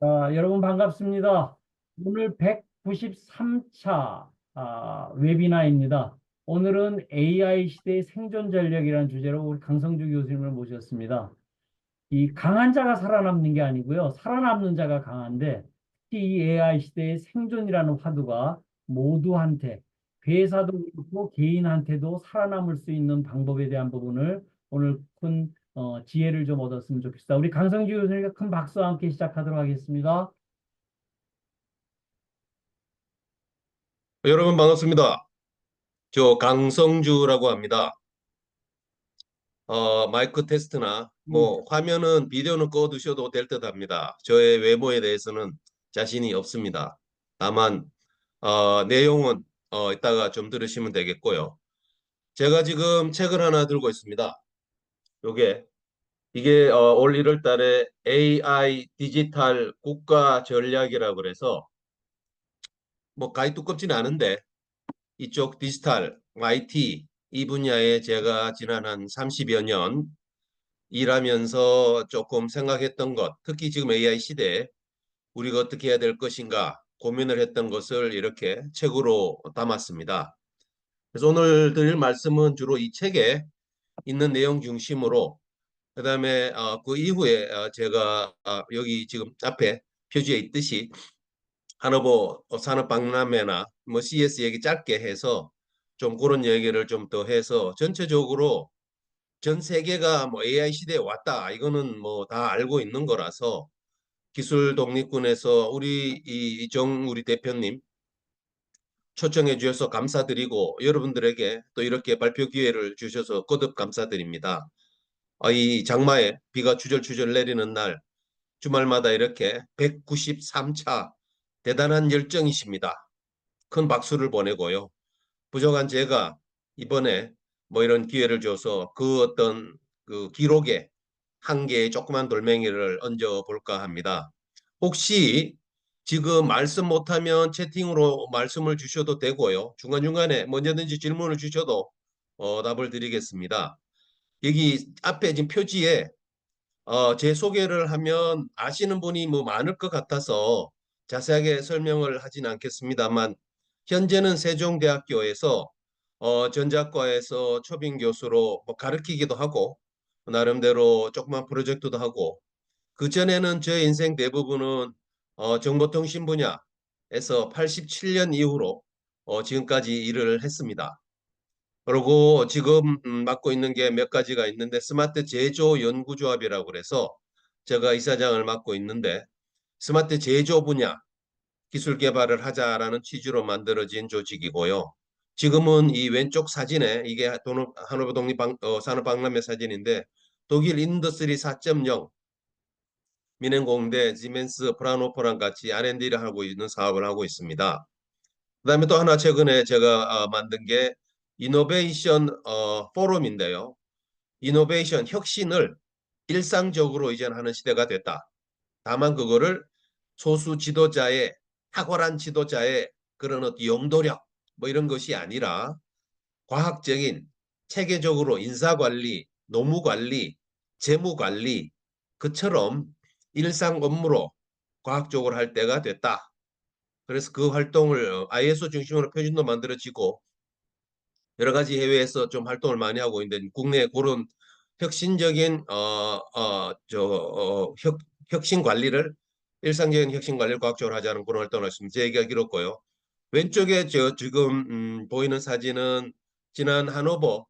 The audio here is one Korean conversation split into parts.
여러분 반갑습니다. 오늘 193차 웨비나입니다. 오늘은 AI 시대의 생존 전략이라는 주제로 우리 강성주 교수님을 모셨습니다. 이 강한 자가 살아남는 게 아니고요. 살아남는 자가 강한데 특히 이 AI 시대의 생존이라는 화두가 모두한테 회사도 그렇고 개인한테도 살아남을 수 있는 방법에 대한 부분을 오늘 큰 지혜를 좀 얻었으면 좋겠습니다. 우리 강성주 교수님께 큰 박수와 함께 시작하도록 하겠습니다. 여러분 반갑습니다. 저 강성주라고 합니다. 마이크 테스트나 예. 화면은 비디오는 꺼두셔도 될 듯 합니다. 저의 외모에 대해서는 자신이 없습니다. 다만 내용은 이따가 좀 들으시면 되겠고요. 제가 지금 책을 하나 들고 있습니다. 이게 올 1월 달에 AI 디지털 국가 전략이라고 그래서 가히 두껍지는 않은데 이쪽 디지털, IT 이 분야에 제가 지난 한 30여 년 일하면서 조금 생각했던 것, 특히 지금 AI 시대에 우리가 어떻게 해야 될 것인가 고민을 했던 것을 이렇게 책으로 담았습니다. 그래서 오늘 드릴 말씀은 주로 이 책에 있는 내용 중심으로 그다음에 그 이후에 제가 여기 지금 앞에 표지에 있듯이 하노버 산업박람회나 CS 얘기 짧게 해서 좀 그런 얘기를 좀 더 해서 전체적으로 전 세계가 AI 시대에 왔다. 이거는 다 알고 있는 거라서 기술 독립군에서 우리 이정 우리 대표님 초청해 주셔서 감사드리고 여러분들에게 또 이렇게 발표 기회를 주셔서 거듭 감사드립니다. 이 장마에 비가 주절주절 내리는 날 주말마다 이렇게 193차 대단한 열정이십니다. 큰 박수를 보내고요. 부족한 제가 이번에 이런 기회를 줘서 그 어떤 그 기록에 한 개의 조그만 돌멩이를 얹어 볼까 합니다. 혹시 지금 말씀 못하면 채팅으로 말씀을 주셔도 되고요. 중간중간에 언제든지 질문을 주셔도 답을 드리겠습니다. 여기 앞에 지금 표지에 제 소개를 하면 아시는 분이 많을 것 같아서 자세하게 설명을 하진 않겠습니다만 현재는 세종대학교에서 전자과에서 초빙 교수로 가르치기도 하고 나름대로 조그만 프로젝트도 하고 그전에는 제 인생 대부분은 정보통신 분야에서 87년 이후로 지금까지 일을 했습니다. 그리고 지금 맡고 있는 게 몇 가지가 있는데 스마트 제조 연구조합이라고 그래서 제가 이사장을 맡고 있는데 스마트 제조 분야 기술 개발을 하자라는 취지로 만들어진 조직이고요. 지금은 이 왼쪽 사진에 이게 하노버 독립 산업박람회 사진인데 독일 인더스트리 4.0 민행공대 지멘스 프라노포랑 같이 R&D를 하고 있는 사업을 하고 있습니다. 그다음에 또 하나 최근에 제가 만든 게 이노베이션 포럼인데요. 이노베이션 혁신을 일상적으로 이제 하는 시대가 됐다. 다만 그거를 소수 지도자의 탁월한 지도자의 그런 어떤 영도력 이런 것이 아니라 과학적인 체계적으로 인사관리, 노무관리, 재무관리 그처럼 일상 업무로 과학적으로 할 때가 됐다. 그래서 그 활동을 ISO 중심으로 표준도 만들어지고 여러 가지 해외에서 좀 활동을 많이 하고 있는데 국내 그런 혁신적인 혁신 관리를 일상적인 혁신 관리를 과학적으로 하자는 그런 활동을 했습니다. 제 얘기가 길었고요. 왼쪽에 지금 보이는 사진은 지난 하노버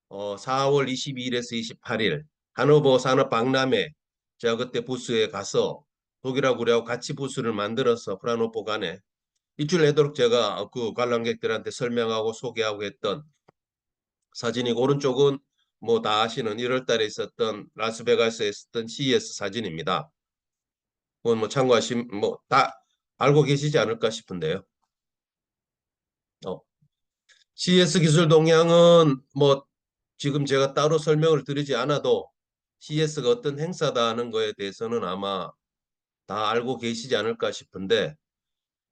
4월 22일에서 28일 하노버 산업박람회 제가 그때 부스에 가서 독일하고 우리하고 같이 부스를 만들어서 프라노포 간에 일주일 내도록 제가 그 관람객들한테 설명하고 소개하고 했던 사진이고 오른쪽은 다 아시는 1월 달에 있었던 라스베가스에 있었던 CES 사진입니다. 그건 참고하시면 다 알고 계시지 않을까 싶은데요. CES 기술 동향은 지금 제가 따로 설명을 드리지 않아도 CES가 어떤 행사다 하는 거에 대해서는 아마 다 알고 계시지 않을까 싶은데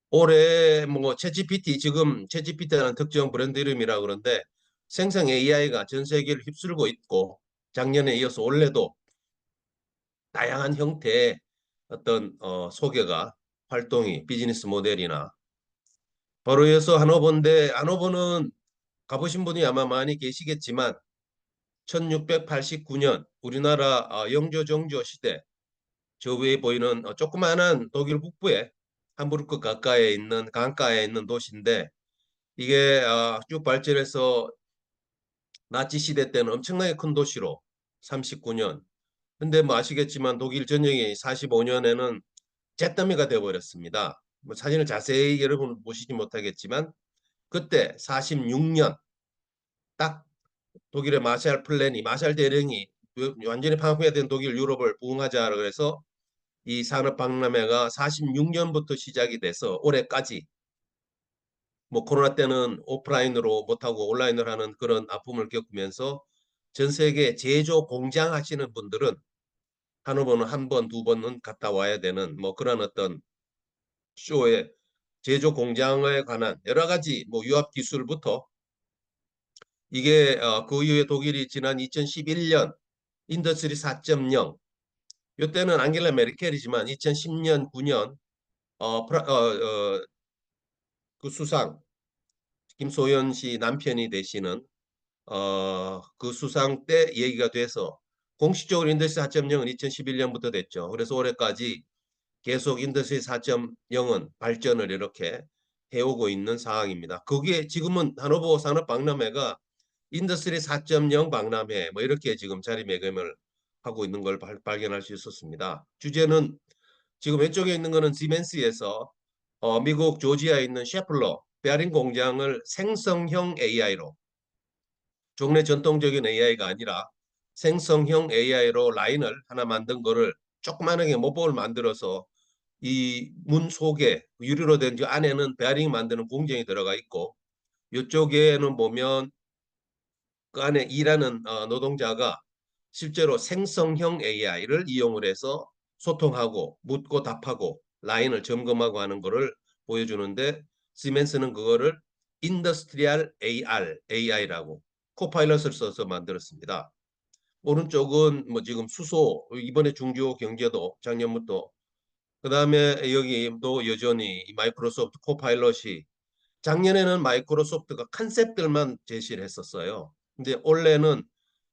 올해 챗GPT 지금 챗GPT라는 특정 브랜드 이름이라 그러는데 생성 AI가 전 세계를 휩쓸고 있고 작년에 이어서 올해도 다양한 형태의 어떤 소개가 활동이 비즈니스 모델이나 바로 이어서 하노버인데 하노버는 가보신 분이 아마 많이 계시겠지만 1689년 우리나라 영조 정조 시대 저 위에 보이는 조그마한 독일 북부에 함부르크 가까이에 있는 강가에 있는 도시인데 이게 쭉 발전해서 나치 시대 때는 엄청나게 큰 도시로 39년. 근데 뭐 아시겠지만 독일 전역이 45년에는 잿더미가 되어버렸습니다. 뭐 사진을 자세히 여러분 보시지 못하겠지만 그때 46년 딱 독일의 마샬 플랜이 마샬 대령이 완전히 파괴된 독일 유럽을 부흥하자 그래서 이 산업 박람회가 46년부터 시작이 돼서 올해까지 뭐 코로나 때는 오프라인으로 못하고 온라인으로 하는 그런 아픔을 겪으면서 전 세계 제조 공장 하시는 분들은 한꺼번에 한 번, 두 번은 갔다 와야 되는 뭐 그런 어떤 쇼에 제조 공장에 관한 여러 가지 뭐 유압 기술부터 이게 그 이후에 독일이 지난 2011년 인더스트리 4.0 이때는 앙겔라 메르켈이지만 2010년 9년 그 수상 김소연 씨 남편이 되시는 그 수상 때 얘기가 돼서 공식적으로 인더스트리 4.0은 2011년부터 됐죠. 그래서 올해까지 계속 인더스트리 4.0은 발전을 이렇게 해오고 있는 상황입니다. 그게 지금은 하노버 산업박람회가 인더스트리 4.0 박람회 뭐 이렇게 지금 자리매김을 하고 있는 걸 발견할 수 있었습니다. 주제는 지금 왼쪽에 있는 거는 시멘스에서 미국 조지아에 있는 셰플러 베어링 공장을 생성형 AI로 종래 전통적인 AI가 아니라 생성형 AI로 라인을 하나 만든 거를 조그만하게 모범을 만들어서 이 문 속에 유리로 된 그 안에는 베어링 만드는 공정이 들어가 있고 이쪽에는 보면 그 안에 일하는 노동자가 실제로 생성형 AI를 이용을 해서 소통하고 묻고 답하고 라인을 점검하고 하는 거를 보여주는데 시멘스는 그거를 인더스트리얼 AI라고 코파일럿을 써서 만들었습니다. 오른쪽은 뭐 지금 수소 이번에 중주호 경제도 작년부터 그다음에 여기도 여전히 마이크로소프트 코파일럿이 작년에는 마이크로소프트가 컨셉들만 제시를 했었어요. 근데 올해는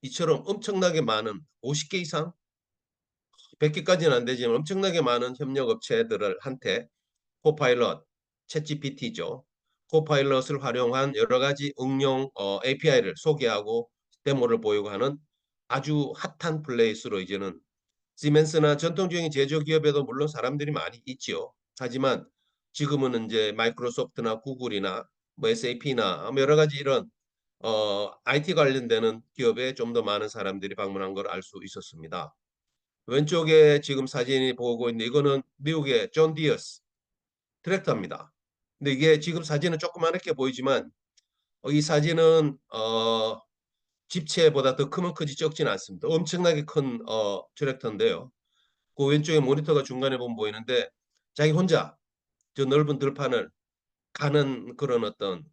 이처럼 엄청나게 많은 50개 이상 100개까지는 안 되지만 엄청나게 많은 협력 업체들을 한테 코파일럿, 챗GPT죠. 코파일럿을 활용한 여러 가지 응용 API를 소개하고 데모를 보이고 하는 아주 핫한 플레이스로 이제는 시멘스나 전통적인 제조 기업에도 물론 사람들이 많이 있지요. 하지만 지금은 이제 마이크로소프트나 구글이나 뭐 SAP나 여러 가지 이런 IT 관련되는 기업에 좀 더 많은 사람들이 방문한 걸 알 수 있었습니다. 왼쪽에 지금 사진이 보고 있는데 이거는 미국의 존 디어스 트랙터입니다. 근데 이게 지금 사진은 조그맣게 보이지만 이 사진은 집체보다 더 크면 크지 적지는 않습니다. 엄청나게 큰 트랙터인데요. 그 왼쪽에 모니터가 중간에 보면 보이는데 자기 혼자 저 넓은 들판을 가는 그런 어떤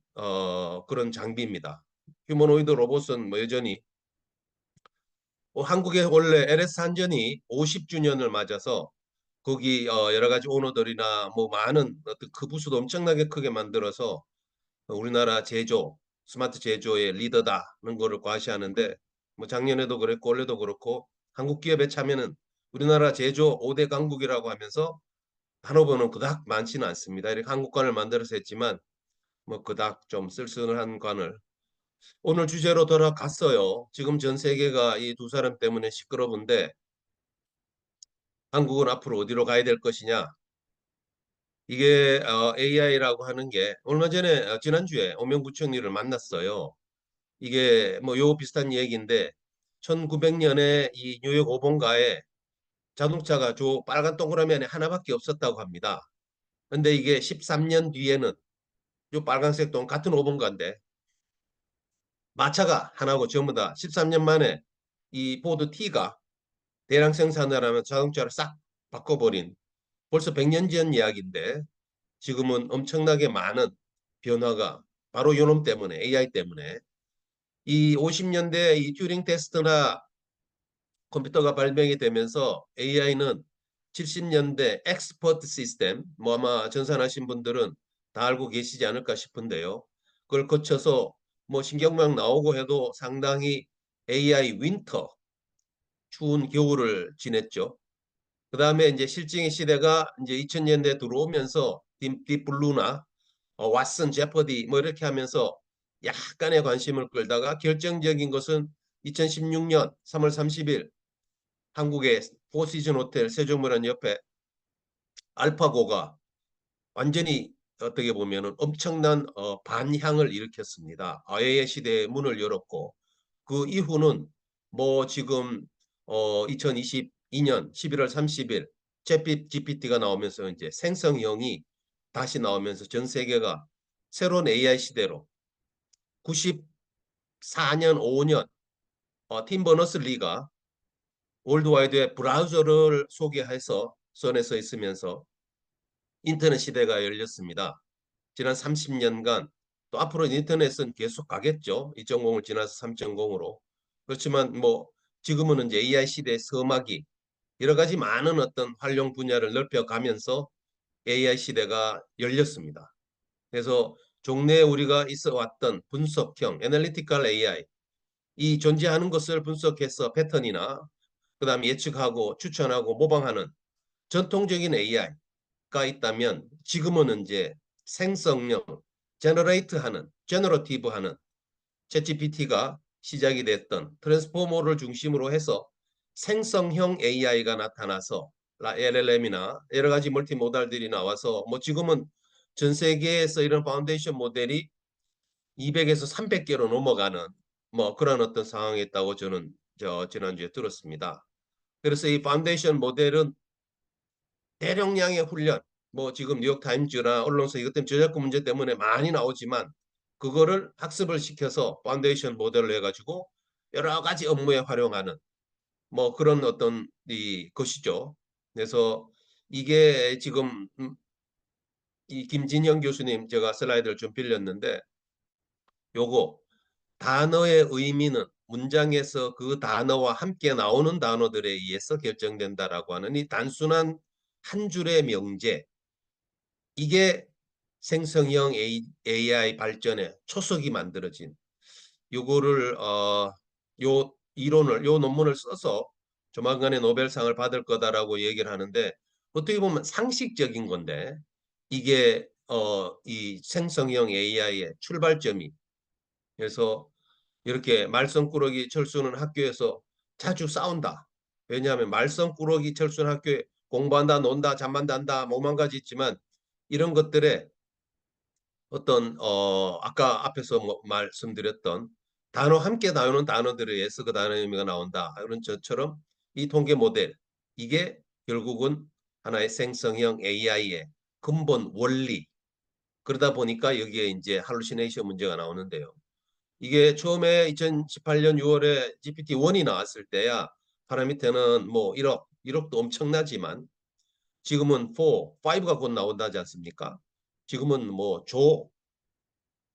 그런 장비입니다. 휴머노이드 로봇은 뭐 여전히 한국에 원래 LS 한전이 50주년을 맞아서 거기 여러 가지 오너들이나 뭐 많은 어떤 그 부스도 엄청나게 크게 만들어서 우리나라 제조 스마트 제조의 리더다는 거를 과시하는데 뭐 작년에도 그랬고 올해도 그렇고 한국 기업의 참여는 우리나라 제조 5대 강국이라고 하면서 한오버는 그닥 많지는 않습니다. 이렇게 한국관을 만들어서 했지만 뭐 그닥 좀 쓸쓸한 관을 오늘 주제로 돌아갔어요. 지금 전 세계가 이 두 사람 때문에 시끄러운데 한국은 앞으로 어디로 가야 될 것이냐? 이게 AI라고 하는 게 얼마 전에 지난주에 오명 부총리를 만났어요. 이게 뭐 요 비슷한 얘기인데 1900년에 이 뉴욕 오본가에 자동차가 저 빨간 동그라미 안에 하나밖에 없었다고 합니다. 근데 이게 13년 뒤에는 요 빨간색 동 같은 오본가인데 마차가 하나고 전부 다 13년 만에 이 포드 T가 대량 생산을 하면 자동차를 싹 바꿔버린 벌써 100년 전 이야기인데 지금은 엄청나게 많은 변화가 바로 요놈 때문에 AI 때문에 이 50년대 이 튜링 테스트나 컴퓨터가 발명이 되면서 AI는 70년대 엑스퍼트 시스템, 뭐 아마 전산하신 분들은 다 알고 계시지 않을까 싶은데요. 그걸 거쳐서 뭐 신경망 나오고 해도 상당히 AI 윈터, 추운 겨울을 지냈죠. 그 다음에 이제 실증의 시대가 이제 2000년대 들어오면서 딥블루나 왓슨, 제퍼디 뭐 이렇게 하면서 약간의 관심을 끌다가 결정적인 것은 2016년 3월 30일 한국의 포시즌 호텔 세종문화 옆에 알파고가 완전히 어떻게 보면은 엄청난 반향을 일으켰습니다. 아예의 시대의 문을 열었고 그 이후는 뭐 지금 2022년 11월 30일 챗 GPT가 나오면서 이제 생성형이 다시 나오면서 전 세계가 새로운 AI 시대로 94년 5년 팀 버너스-리가 월드와이드의 브라우저를 소개해서 선에서 있으면서 인터넷 시대가 열렸습니다. 지난 30년간 또 앞으로 인터넷은 계속 가겠죠. 2.0을 지나서 3.0으로. 그렇지만 뭐 지금은 이제 AI 시대의 서막이 여러 가지 많은 어떤 활용 분야를 넓혀가면서 AI 시대가 열렸습니다. 그래서 종래에 우리가 있어 왔던 분석형, 애널리티컬 AI, 이 존재하는 것을 분석해서 패턴이나 그다음 예측하고 추천하고 모방하는 전통적인 AI가 있다면 지금은 이제 생성형, 제너레이트하는, 제너러티브하는 챗GPT가 시작이 됐던 트랜스포머를 중심으로 해서 생성형 AI가 나타나서 LLM이나 여러 가지 멀티모달들이 나와서 뭐 지금은 전 세계에서 이런 파운데이션 모델이 200에서 300개로 넘어가는 뭐 그런 어떤 상황에 있다고 저는 지난주에 들었습니다. 그래서 이 파운데이션 모델은 대용량의 훈련, 뭐 지금 뉴욕타임즈나 언론사 이것 때문에 저작권 문제 때문에 많이 나오지만 그거를 학습을 시켜서 파운데이션 모델로 해가지고 여러 가지 업무에 활용하는 뭐 그런 어떤 이 것이죠. 그래서 이게 지금 이 김진영 교수님 제가 슬라이드를 좀 빌렸는데 요거 단어의 의미는 문장에서 그 단어와 함께 나오는 단어들에 의해서 결정된다라고 하는 이 단순한 한 줄의 명제, 이게 생성형 AI 발전의 초석이 만들어진 요거를 요 이론을 요 논문을 써서 조만간에 노벨상을 받을 거다라고 얘기를 하는데 어떻게 보면 상식적인 건데 이게 이 생성형 AI의 출발점이 그래서 이렇게 말썽꾸러기 철수는 학교에서 자주 싸운다. 왜냐하면 말썽꾸러기 철수는 학교에 공부한다, 논다, 잠만 잔다, 뭐만 가지 있지만 이런 것들에 어떤 아까 앞에서 뭐 말씀드렸던 단어 함께 나오는 단어들에 의해서 그 단어의 의미가 나온다. 이런 저처럼 이 통계 모델 이게 결국은 하나의 생성형 AI의 근본 원리 그러다 보니까 여기에 이제 할루시네이션 문제가 나오는데요. 이게 처음에 2018년 6월에 GPT-1이 나왔을 때야 파라미터는 뭐 1억도 엄청나지만 지금은 4, 5가 곧 나온다지 않습니까? 지금은 뭐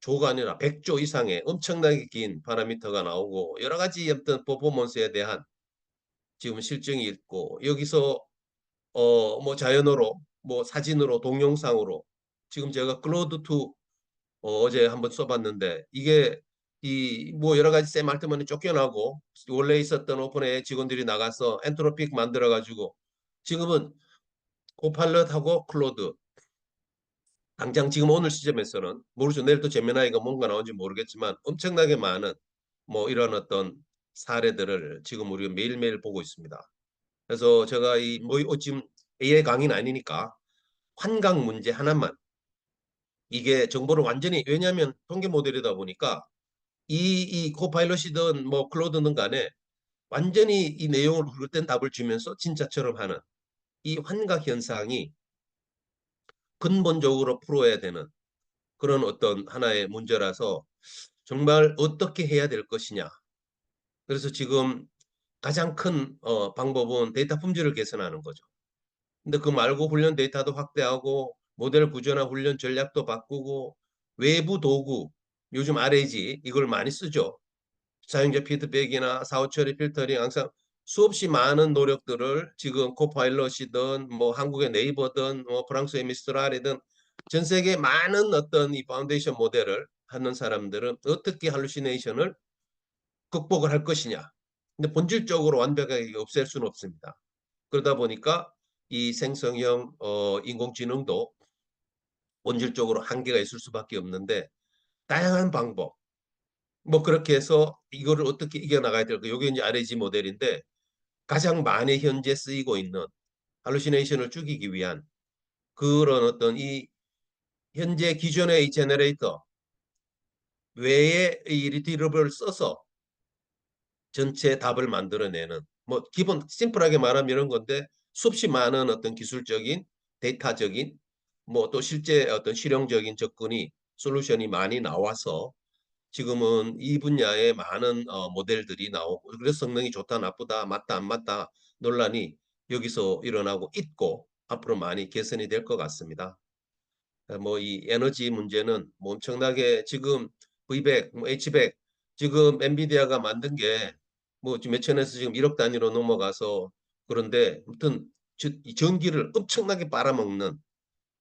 조가 아니라 100조 이상의 엄청나게 긴 파라미터가 나오고 여러 가지 어떤 퍼포먼스에 대한 지금 실증이 있고 여기서 뭐 자연어로 뭐 사진으로 동영상으로 지금 제가 클로드2 어제 한번 써봤는데 이게 이 뭐 여러 가지 쌤 말때문에 쫓겨나고 원래 있었던 오픈AI 직원들이 나가서 엔트로픽 만들어 가지고 지금은 코팔럿하고 클로드 당장 지금 오늘 시점에서는 모르죠. 내일 또 제미나이가 뭔가 나온지 모르겠지만 엄청나게 많은 뭐 이런 어떤 사례들을 지금 우리가 매일매일 보고 있습니다. 그래서 제가 이 지금 AI 강의는 아니니까 환각 문제 하나만 이게 정보를 완전히 왜냐하면 통계 모델이다 보니까 이 코파일럿이든 뭐 클로드든 간에 완전히 이 내용을 훑은 답을 주면서 진짜처럼 하는 이 환각 현상이 근본적으로 풀어야 되는 그런 어떤 하나의 문제라서 정말 어떻게 해야 될 것이냐. 그래서 지금 가장 큰 방법은 데이터 품질을 개선하는 거죠. 근데 그 말고 훈련 데이터도 확대하고 모델 구조나 훈련 전략도 바꾸고 외부 도구, 요즘 RAG 이걸 많이 쓰죠. 사용자 피드백이나 사후 처리 필터링 항상 수없이 많은 노력들을 지금 코파일럿이든 뭐 한국의 네이버든 뭐 프랑스의 미스트랄이든 전 세계 많은 어떤 이 파운데이션 모델을 하는 사람들은 어떻게 할루시네이션을 극복을 할 것이냐. 근데 본질적으로 완벽하게 없앨 수는 없습니다. 그러다 보니까 이 생성형 인공지능도 본질적으로 한계가 있을 수밖에 없는데 다양한 방법 뭐 그렇게 해서 이거를 어떻게 이겨나가야 될까? 이게 이제 RAG 모델인데 가장 많이 현재 쓰이고 있는 할루시네이션을 죽이기 위한 그런 어떤 이 현재 기존의 이 제너레이터 외에 이 리트리버를 써서 전체 답을 만들어내는 뭐 기본 심플하게 말하면 이런 건데 수없이 많은 어떤 기술적인 데이터적인 뭐 또 실제 어떤 실용적인 접근이 솔루션이 많이 나와서 지금은 이 분야에 많은 모델들이 나오고 그래서 성능이 좋다 나쁘다 맞다 안 맞다 논란이 여기서 일어나고 있고 앞으로 많이 개선이 될 것 같습니다. 뭐 이 에너지 문제는 뭐 엄청나게 지금 V100, 뭐 H100 지금 엔비디아가 만든 게 뭐 지금 몇천에서 지금 1억 단위로 넘어가서 그런데 아무튼 이 전기를 엄청나게 빨아먹는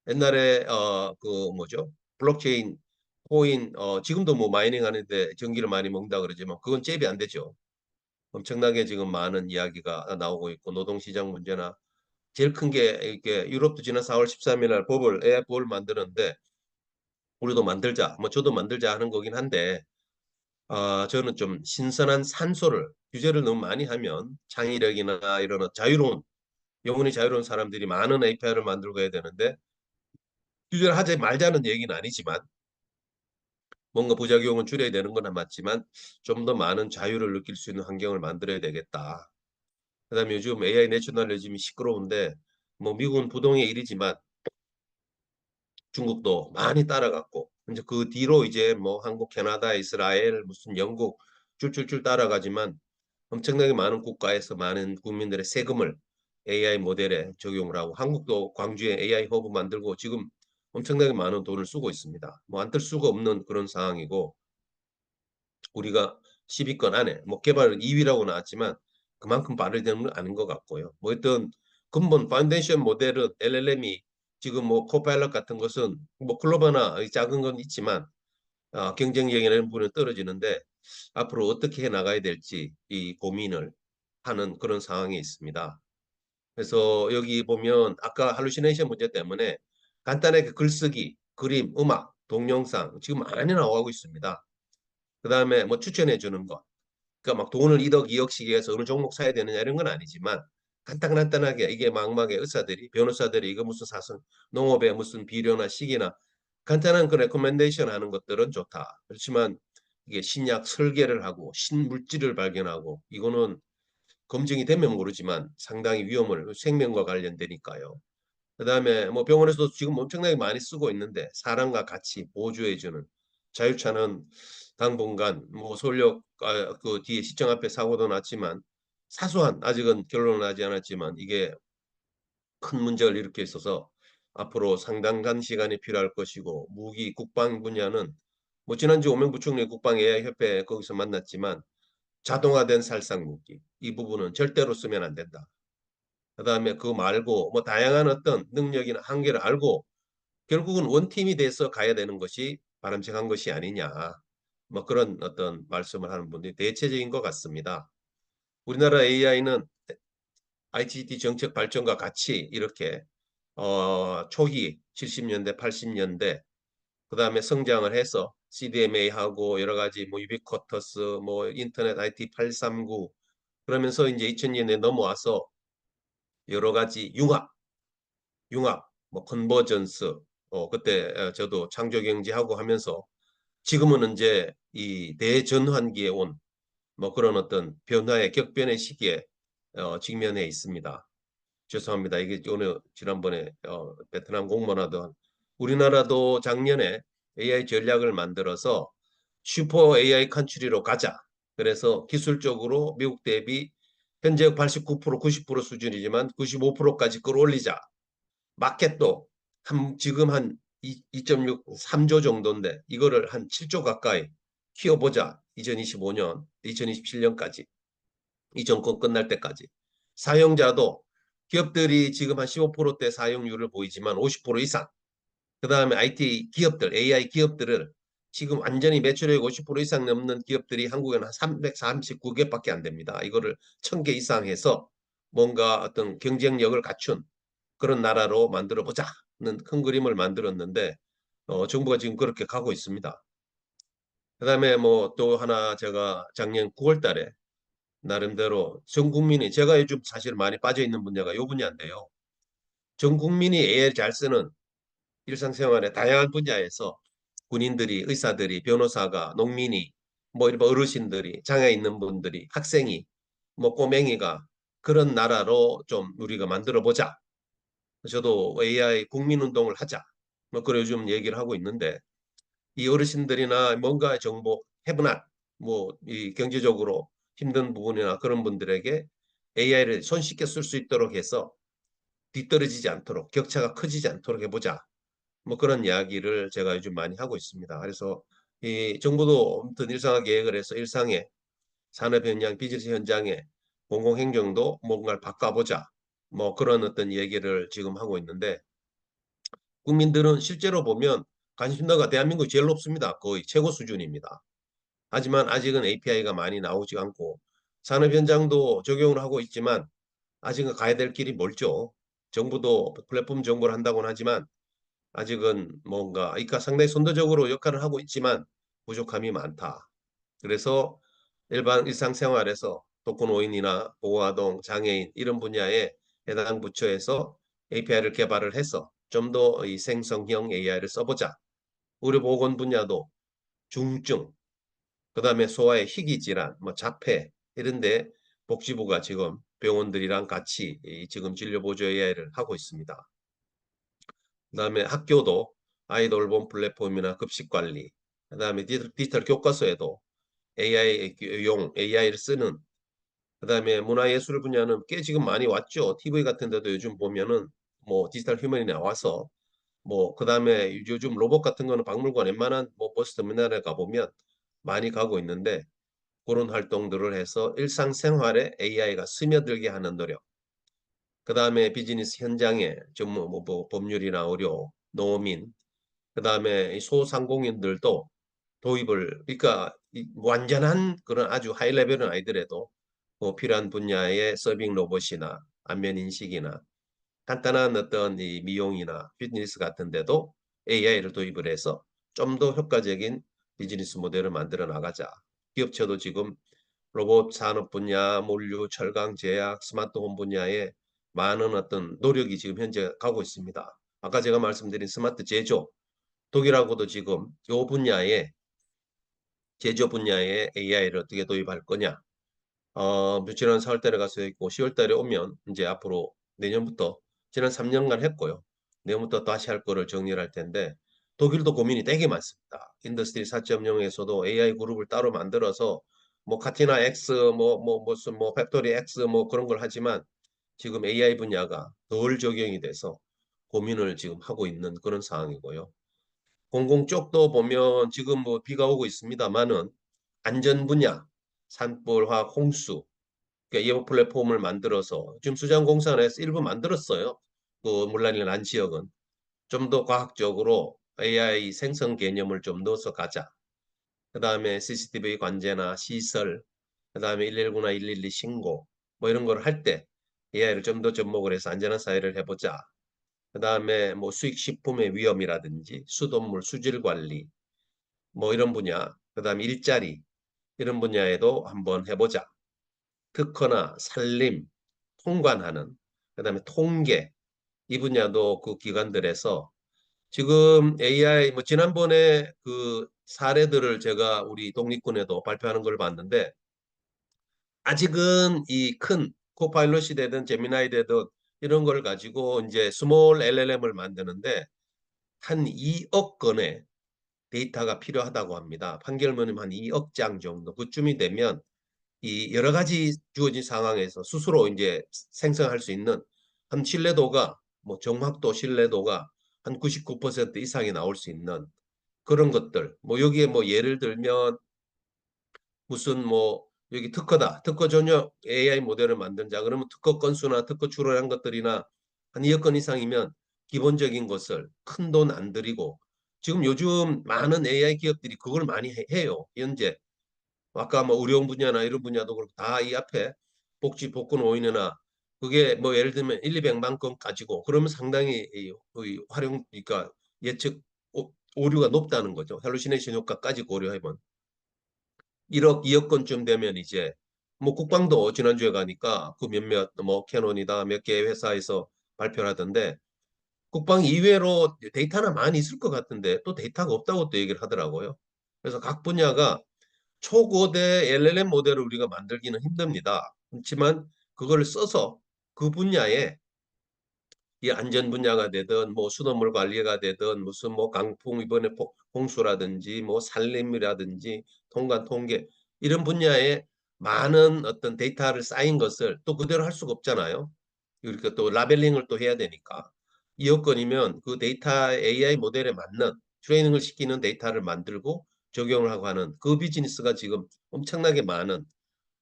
옛날에 그 뭐죠? 블록체인 코인 지금도 뭐 마이닝 하는데 전기를 많이 먹는다 그러지만 그건 잽이 안 되죠. 엄청나게 지금 많은 이야기가 나오고 있고 노동시장 문제나 제일 큰 게 이게 유럽도 지난 4월 13일 날 법을 AI 법을 만드는데 우리도 만들자 뭐 저도 만들자 하는 거긴 한데 저는 좀 신선한 산소를 규제를 너무 많이 하면 창의력이나 이런 자유로운 영혼이 자유로운 사람들이 많은 API를 만들고 해야 되는데 규제를 하지 말자는 얘기는 아니지만 뭔가 부작용은 줄여야 되는 건 맞지만 좀 더 많은 자유를 느낄 수 있는 환경을 만들어야 되겠다. 그다음에 요즘 AI 내셔널리즘이 시끄러운데 뭐 미국은 부동의 일이지만 중국도 많이 따라갔고 이제 그 뒤로 이제 뭐 한국, 캐나다, 이스라엘, 무슨 영국 줄줄줄 따라가지만 엄청나게 많은 국가에서 많은 국민들의 세금을 AI 모델에 적용을 하고 한국도 광주에 AI 허브 만들고 지금 엄청나게 많은 돈을 쓰고 있습니다. 뭐 안 뜰 수가 없는 그런 상황이고 우리가 10위권 안에 뭐 개발은 2위라고 나왔지만 그만큼 발휘되는 건 아닌 것 같고요. 뭐 어떤 근본 파운데이션 모델은 LLM이 지금 뭐 코파일럿 같은 것은 뭐 클로버나 작은 건 있지만 경쟁력이라는 부분은 떨어지는데 앞으로 어떻게 해 나가야 될지 이 고민을 하는 그런 상황에 있습니다. 그래서 여기 보면 아까 할루시네이션 문제 때문에 간단하게 글쓰기, 그림, 음악, 동영상 지금 많이 나오고 있습니다. 그다음에 뭐 추천해 주는 것. 그러니까 막 돈을 1억, 2억씩 해서 어느 종목 사야 되느냐 이런 건 아니지만 간단간단하게 이게 막막의 의사들이 변호사들이 이거 무슨 사선 농업에 무슨 비료나 시기나 간단한 그 레코멘데이션 하는 것들은 좋다. 그렇지만 이게 신약 설계를 하고 신물질을 발견하고 이거는 검증이 되면 모르지만 상당히 위험을 생명과 관련되니까요. 그다음에 뭐 병원에서도 지금 엄청나게 많이 쓰고 있는데 사람과 같이 보조해주는 자율차는 당분간 뭐 서울역 그 뒤에 시청 앞에 사고도 났지만 사소한 아직은 결론은 나지 않았지만 이게 큰 문제를 일으켜 있어서 앞으로 상당한 시간이 필요할 것이고 무기 국방 분야는 뭐 지난주 오명 부총리 국방 AI 협회 거기서 만났지만 자동화된 살상 무기 이 부분은 절대로 쓰면 안 된다. 그다음에 그거 말고 뭐 다양한 어떤 능력이나 한계를 알고 결국은 원팀이 돼서 가야 되는 것이 바람직한 것이 아니냐. 뭐 그런 어떤 말씀을 하는 분들이 대체적인 것 같습니다. 우리나라 AI는 ICT 정책 발전과 같이 이렇게 초기 70년대, 80년대 그다음에 성장을 해서 CDMA하고 여러 가지 뭐 유비쿼터스, 뭐 인터넷 IT 839 그러면서 이제 2000년에 넘어와서 여러 가지 융합, 뭐 컨버전스, 그때 저도 창조경제하고 하면서 지금은 이제 이 대전환기에 온 뭐 그런 어떤 변화의 격변의 시기에 직면해 있습니다. 죄송합니다. 이게 오늘 지난번에 베트남 공무원하던 우리나라도 작년에 AI 전략을 만들어서 슈퍼 AI 컨트리로 가자. 그래서 기술적으로 미국 대비 현재 89%, 90% 수준이지만 95%까지 끌어올리자. 마켓도 지금 한 2.6, 3조 정도인데 이거를 한 7조 가까이 키워보자. 2025년, 2027년까지. 이 정권 끝날 때까지. 사용자도 기업들이 지금 한 15%대 사용률을 보이지만 50% 이상. 그 다음에 IT 기업들, AI 기업들을 지금 완전히 매출액 50% 이상 넘는 기업들이 한국에는 한 339개밖에 안 됩니다. 이거를 1000개 이상 해서 뭔가 어떤 경쟁력을 갖춘 그런 나라로 만들어 보자는 큰 그림을 만들었는데 정부가 지금 그렇게 가고 있습니다. 그다음에 뭐 또 하나 제가 작년 9월 달에 나름대로 전 국민이 제가 요즘 사실 많이 빠져 있는 분야가 이 분야인데요. 전 국민이 AI 잘 쓰는 일상생활의 다양한 분야에서 군인들이, 의사들이, 변호사가, 농민이, 뭐 이런 어르신들이, 장애 있는 분들이, 학생이, 뭐 꼬맹이가 그런 나라로 좀 우리가 만들어 보자. 저도 AI 국민운동을 하자. 뭐 그래 요즘 얘기를 하고 있는데 이 어르신들이나 뭔가 정보 해분한 뭐 이 경제적으로 힘든 부분이나 그런 분들에게 AI를 손쉽게 쓸 수 있도록 해서 뒤떨어지지 않도록 격차가 커지지 않도록 해보자. 뭐 그런 이야기를 제가 요즘 많이 하고 있습니다. 그래서 이 정부도 아무튼 일상화 계획을 해서 일상의 산업 현장, 비즈니스 현장에 공공행정도 뭔가를 바꿔보자. 뭐 그런 어떤 얘기를 지금 하고 있는데 국민들은 실제로 보면 관심도가 대한민국이 제일 높습니다. 거의 최고 수준입니다. 하지만 아직은 API가 많이 나오지 않고 산업 현장도 적용을 하고 있지만 아직은 가야 될 길이 멀죠. 정부도 플랫폼 정보를 한다고는 하지만 아직은 뭔가 그러니까 상당히 선도적으로 역할을 하고 있지만 부족함이 많다. 그래서 일반 일상생활에서 독거노인이나 보호아동, 장애인 이런 분야에 해당 부처에서 API를 개발을 해서 좀 더 이 생성형 AI를 써보자. 우리 보건 분야도 중증, 그다음에 소아의 희귀 질환, 뭐 자폐 이런데 복지부가 지금 병원들이랑 같이 지금 진료 보조 AI를 하고 있습니다. 그다음에 학교도 아이돌 본 플랫폼이나 급식 관리, 그다음에 디지털 교과서에도 AI용 AI를 쓰는 그다음에 문화예술 분야는 꽤 지금 많이 왔죠. TV 같은 데도 요즘 보면은 뭐 디지털 휴먼이 나와서 뭐 그다음에 요즘 로봇 같은 거는 박물관 웬만한 뭐 버스 터미널에 가보면 많이 가고 있는데 그런 활동들을 해서 일상생활에 AI가 스며들게 하는 노력. 그다음에 비즈니스 현장에 전문 뭐 법률이나 의료, 농민, 그다음에 소상공인들도 도입을 그러니까 완전한 그런 아주 하이 레벨은 아니더라도 뭐 필요한 분야의 서빙 로봇이나 안면 인식이나 간단한 어떤 이 미용이나 피트니스 같은 데도 AI를 도입을 해서 좀 더 효과적인 비즈니스 모델을 만들어 나가자. 기업체도 지금 로봇 산업 분야, 물류, 철강, 제약, 스마트홈 분야에 많은 어떤 노력이 지금 현재 가고 있습니다. 아까 제가 말씀드린 스마트 제조, 독일하고도 지금 이 분야에 제조 분야에 AI를 어떻게 도입할 거냐. 지난 4월 달에 가서 있고 10월 달에 오면 이제 앞으로 내년부터 지난 3년간 했고요. 내년부터 다시 할 거를 정리를 할 텐데 독일도 고민이 되게 많습니다. 인더스트리 4.0에서도 AI 그룹을 따로 만들어서 뭐 카티나 X 무슨 뭐 팩토리 X 뭐 그런 걸 하지만 지금 AI 분야가 덜 적용이 돼서 고민을 지금 하고 있는 그런 상황이고요. 공공 쪽도 보면 지금 뭐 비가 오고 있습니다만은 안전 분야, 산불, 화학, 홍수 그러니까 예보 플랫폼을 만들어서 지금 수자원공사에서 일부 만들었어요. 그 물난리 난 지역은 좀 더 과학적으로 AI 생성 개념을 좀 넣어서 가자. 그다음에 CCTV 관제나 시설, 그다음에 119나 112 신고 뭐 이런 걸 할 때 AI를 좀 더 접목을 해서 안전한 사회를 해보자. 그다음에 뭐 수익 식품의 위험이라든지 수돗물 수질 관리 뭐 이런 분야, 그다음에 일자리 이런 분야에도 한번 해보자. 특허나 산림, 통관하는, 그다음에 통계 이 분야도 그 기관들에서 지금 AI 뭐 지난번에 그 사례들을 제가 우리 독립군에도 발표하는 걸 봤는데 아직은 이 큰 코파일럿이 되든 제미나이 되든 이런 걸 가지고 이제 스몰 LLM을 만드는데 한 2억 건의 데이터가 필요하다고 합니다. 판결문이면 한 2억 장 정도. 그쯤이 되면 이 여러 가지 주어진 상황에서 스스로 이제 생성할 수 있는 한 신뢰도가 뭐 정확도 신뢰도가 한 99% 이상이 나올 수 있는 그런 것들. 뭐 여기에 뭐 예를 들면 무슨 뭐 여기 특허다. 특허 전용 AI 모델을 만들자. 그러면 특허 건수나 특허 출원한 것들이나 한 2억 건 이상이면 기본적인 것을 큰 돈 안 들이고 지금 요즘 많은 AI 기업들이 그걸 많이 해요. 현재 아까 뭐 의료 분야나 이런 분야도 그렇고 다 이 앞에 복지 복권 오인이나 그게 뭐 예를 들면 1, 200만 건 가지고 그러면 상당히 이 활용 그러니까 예측 오류가 높다는 거죠. 할루시네이션 효과까지 고려해본 1억, 2억 건쯤 되면 이제 뭐 국방도 지난주에 가니까 그 몇몇 뭐 캐논이다 몇 개 회사에서 발표를 하던데 국방 이외로 데이터나 많이 있을 것 같은데 또 데이터가 없다고 또 얘기를 하더라고요. 그래서 각 분야가 초고대 LLM 모델을 우리가 만들기는 힘듭니다. 그렇지만 그걸 써서 그 분야에 이 안전 분야가 되든 뭐 수돗물 관리가 되든 무슨 뭐 강풍 이번에 홍수라든지 뭐 산림이라든지 통관 통계 이런 분야에 많은 어떤 데이터를 쌓인 것을 또 그대로 할 수가 없잖아요. 그러니까 또 라벨링을 또 해야 되니까 2억 건이면 그 데이터 AI 모델에 맞는 트레이닝을 시키는 데이터를 만들고 적용을 하고 하는 그 비즈니스가 지금 엄청나게 많은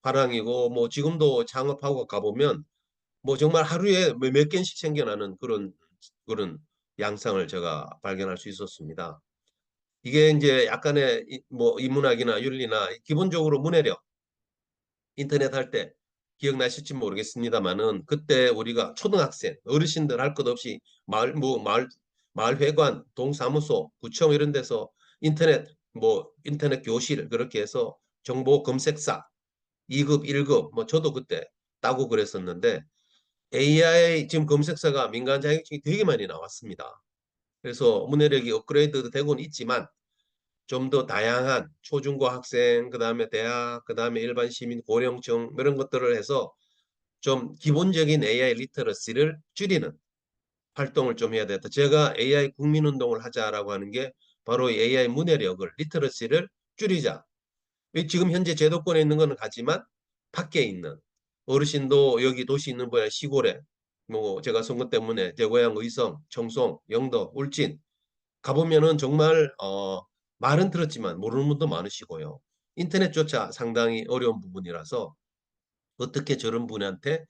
화랑이고 뭐 지금도 창업하고 가보면 뭐 정말 하루에 몇 개씩 생겨나는 그런 양상을 제가 발견할 수 있었습니다. 이게 이제 약간의 뭐 인문학이나 윤리나 기본적으로 문해력 인터넷 할 때 기억나실지 모르겠습니다만은 그때 우리가 초등학생 어르신들 할 것 없이 마을 회관 동사무소 구청 이런 데서 인터넷 교실 그렇게 해서 정보 검색사 2급 1급 뭐 저도 그때 따고 그랬었는데 AI 지금 검색사가 민간 자격증이 되게 많이 나왔습니다. 그래서 문해력이 업그레이드 되고는 있지만 좀 더 다양한 초중고 학생, 그다음에 대학, 그다음에 일반 시민, 고령층 이런 것들을 해서 좀 기본적인 AI 리터러시를 줄이는 활동을 좀 해야 되겠다. 제가 AI 국민운동을 하자라고 하는 게 바로 이 AI 문해력을 리터러시를 줄이자. 지금 현재 제도권에 있는 거는 가지만 밖에 있는 어르신도 여기 도시 있는 분야 시골에 뭐 제가 선거 때문에 제 고향 의성, 청송, 영도, 울진 가보면은 정말 말은 들었지만 모르는 분도 많으시고요. 인터넷조차 상당히 어려운 부분이라서 어떻게 저런 분한테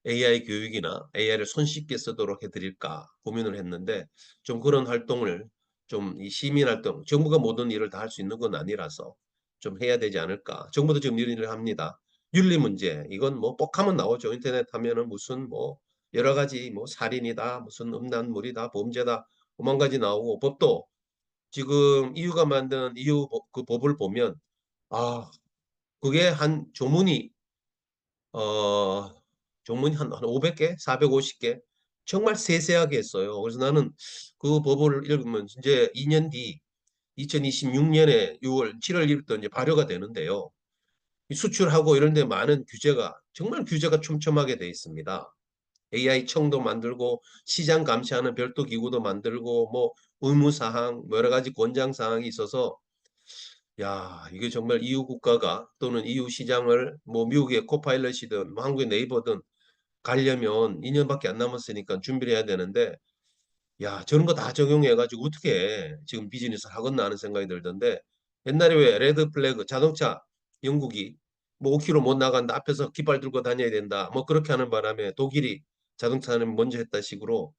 AI 교육이나 AI를 손쉽게 쓰도록 해드릴까 고민을 했는데 좀 그런 활동을 좀 이 시민 활동, 정부가 모든 일을 다 할 수 있는 건 아니라서 좀 해야 되지 않을까. 정부도 지금 이런 일을 합니다. 윤리 문제, 이건 뭐 뻑하면 나오죠. 인터넷 하면은 무슨 뭐 여러 가지 뭐 살인이다, 무슨 음란물이다, 범죄다, 오만 가지 나오고 법도 지금 EU가 만든 EU 그 법을 보면 아 그게 한 어 조문이 한 500개, 450개 정말 세세하게 했어요. 그래서 나는 그 법을 읽으면 이제 2년 뒤 2026년에 6월 7월 1일부터 이제 발효가 되는데요. 이 수출하고 이런 데 많은 규제가 정말 규제가 촘촘하게 돼 있습니다. AI 청도 만들고 시장 감시하는 별도 기구도 만들고 뭐 의무 사항 여러 가지 권장 사항이 있어서 야, 이게 정말 EU 국가가 또는 EU 시장을 뭐 미국의 코파일럿이든 뭐 한국의 네이버든 가려면 2년밖에 안 남았으니까 준비를 해야 되는데 야, 저런 거 다 적용해가지고 어떻게 지금 비즈니스를 하겠나 하는 생각이 들던데 옛날에 왜 레드 플래그 자동차 영국이 뭐 5km 못 나간다 앞에서 깃발 들고 다녀야 된다 뭐 그렇게 하는 바람에 독일이 자동차는 먼저 했다 식으로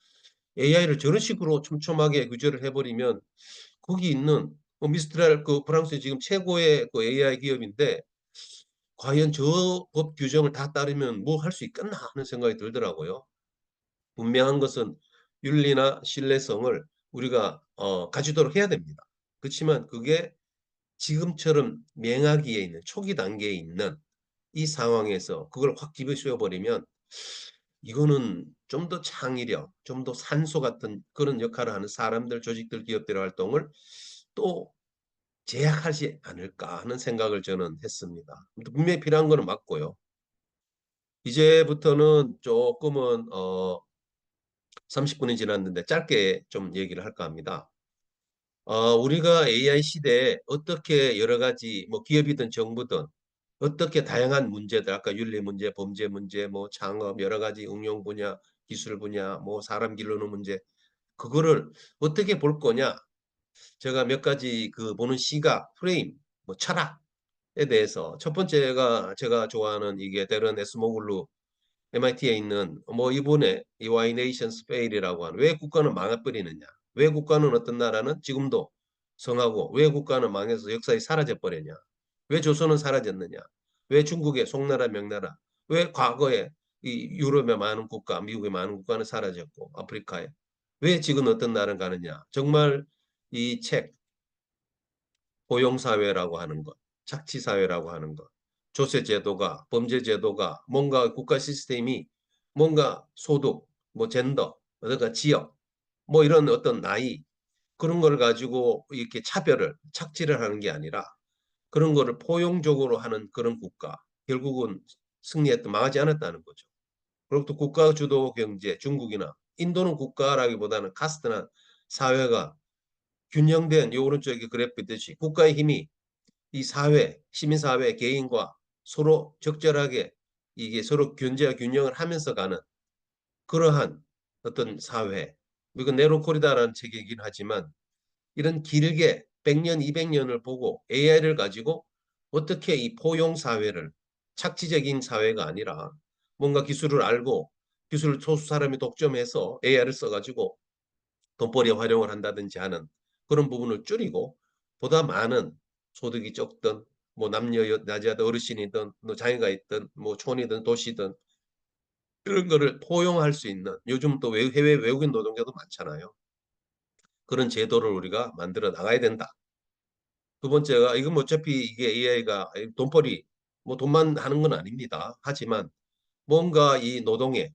AI를 저런 식으로 촘촘하게 규제를 해버리면 거기 있는 미스트랄 그 프랑스의 지금 최고의 그 AI 기업인데 과연 저 법 규정을 다 따르면 뭐 할 수 있겠나 하는 생각이 들더라고요. 분명한 것은 윤리나 신뢰성을 우리가 가지도록 해야 됩니다. 그렇지만 그게 지금처럼 맹하기에 있는 초기 단계에 있는 이 상황에서 그걸 확 집어씌워 버리면 이거는 좀 더 창의력, 좀 더 산소 같은 그런 역할을 하는 사람들, 조직들, 기업들의 활동을 또 제약하지 않을까 하는 생각을 저는 했습니다. 분명히 필요한 거는 맞고요. 이제부터는 조금은 30분이 지났는데 짧게 좀 얘기를 할까 합니다. 우리가 AI 시대에 어떻게 여러 가지 뭐 기업이든 정부든 어떻게 다양한 문제들 아까 윤리 문제, 범죄 문제, 뭐 창업 여러 가지 응용 분야, 기술 분야, 뭐 사람 기르는 문제 그거를 어떻게 볼 거냐? 제가 몇 가지 그 보는 시각, 프레임, 뭐 철학 대해서 첫 번째가 제가 좋아하는 이게 데런 에스모글루 MIT에 있는 뭐 이번에 이 Why Nations Fail이라고 하는 왜 국가는 망해버리느냐, 왜 국가는 어떤 나라는 지금도 성하고 왜 국가는 망해서 역사에 사라져 버렸냐, 왜 조선은 사라졌느냐, 왜 중국의 송나라 명나라, 왜 과거에 이 유럽의 많은 국가, 미국의 많은 국가는 사라졌고 아프리카에 왜 지금 어떤 나라는 가느냐. 정말 이 책 고용사회라고 하는 것, 착취사회라고 하는 것, 조세제도가, 범죄제도가, 뭔가 국가 시스템이 뭔가 소득, 뭐 젠더, 어떤 지역, 뭐 이런 어떤 나이, 그런 걸 가지고 이렇게 차별을, 착취를 하는 게 아니라 그런 거를 포용적으로 하는 그런 국가, 결국은 승리했던, 망하지 않았다는 거죠. 그리고 또 국가 주도 경제, 중국이나 인도는 국가라기보다는 카스트나 사회가 균형된 요 오른쪽에 그래프 있듯이 국가의 힘이 이 사회, 시민사회, 개인과 서로 적절하게 이게 서로 견제와 균형을 하면서 가는 그러한 어떤 사회. 이건 네로 코리다라는 책이긴 하지만 이런 길게 100년, 200년을 보고 AI를 가지고 어떻게 이 포용 사회를 착취적인 사회가 아니라 뭔가 기술을 알고 기술을 소수 사람이 독점해서 AI를 써가지고 돈벌이에 활용을 한다든지 하는 그런 부분을 줄이고 보다 많은 소득이 적든 뭐 남녀 여자든 어르신이든 뭐 장애가 있든 뭐 촌이든 도시든 그런 거를 포용할 수 있는 요즘 또 해외 외국인 노동자도 많잖아요. 그런 제도를 우리가 만들어 나가야 된다. 두 번째가 이건 뭐 어차피 이게 AI가 돈벌이 뭐 돈만 하는 건 아닙니다. 하지만 뭔가 이 노동에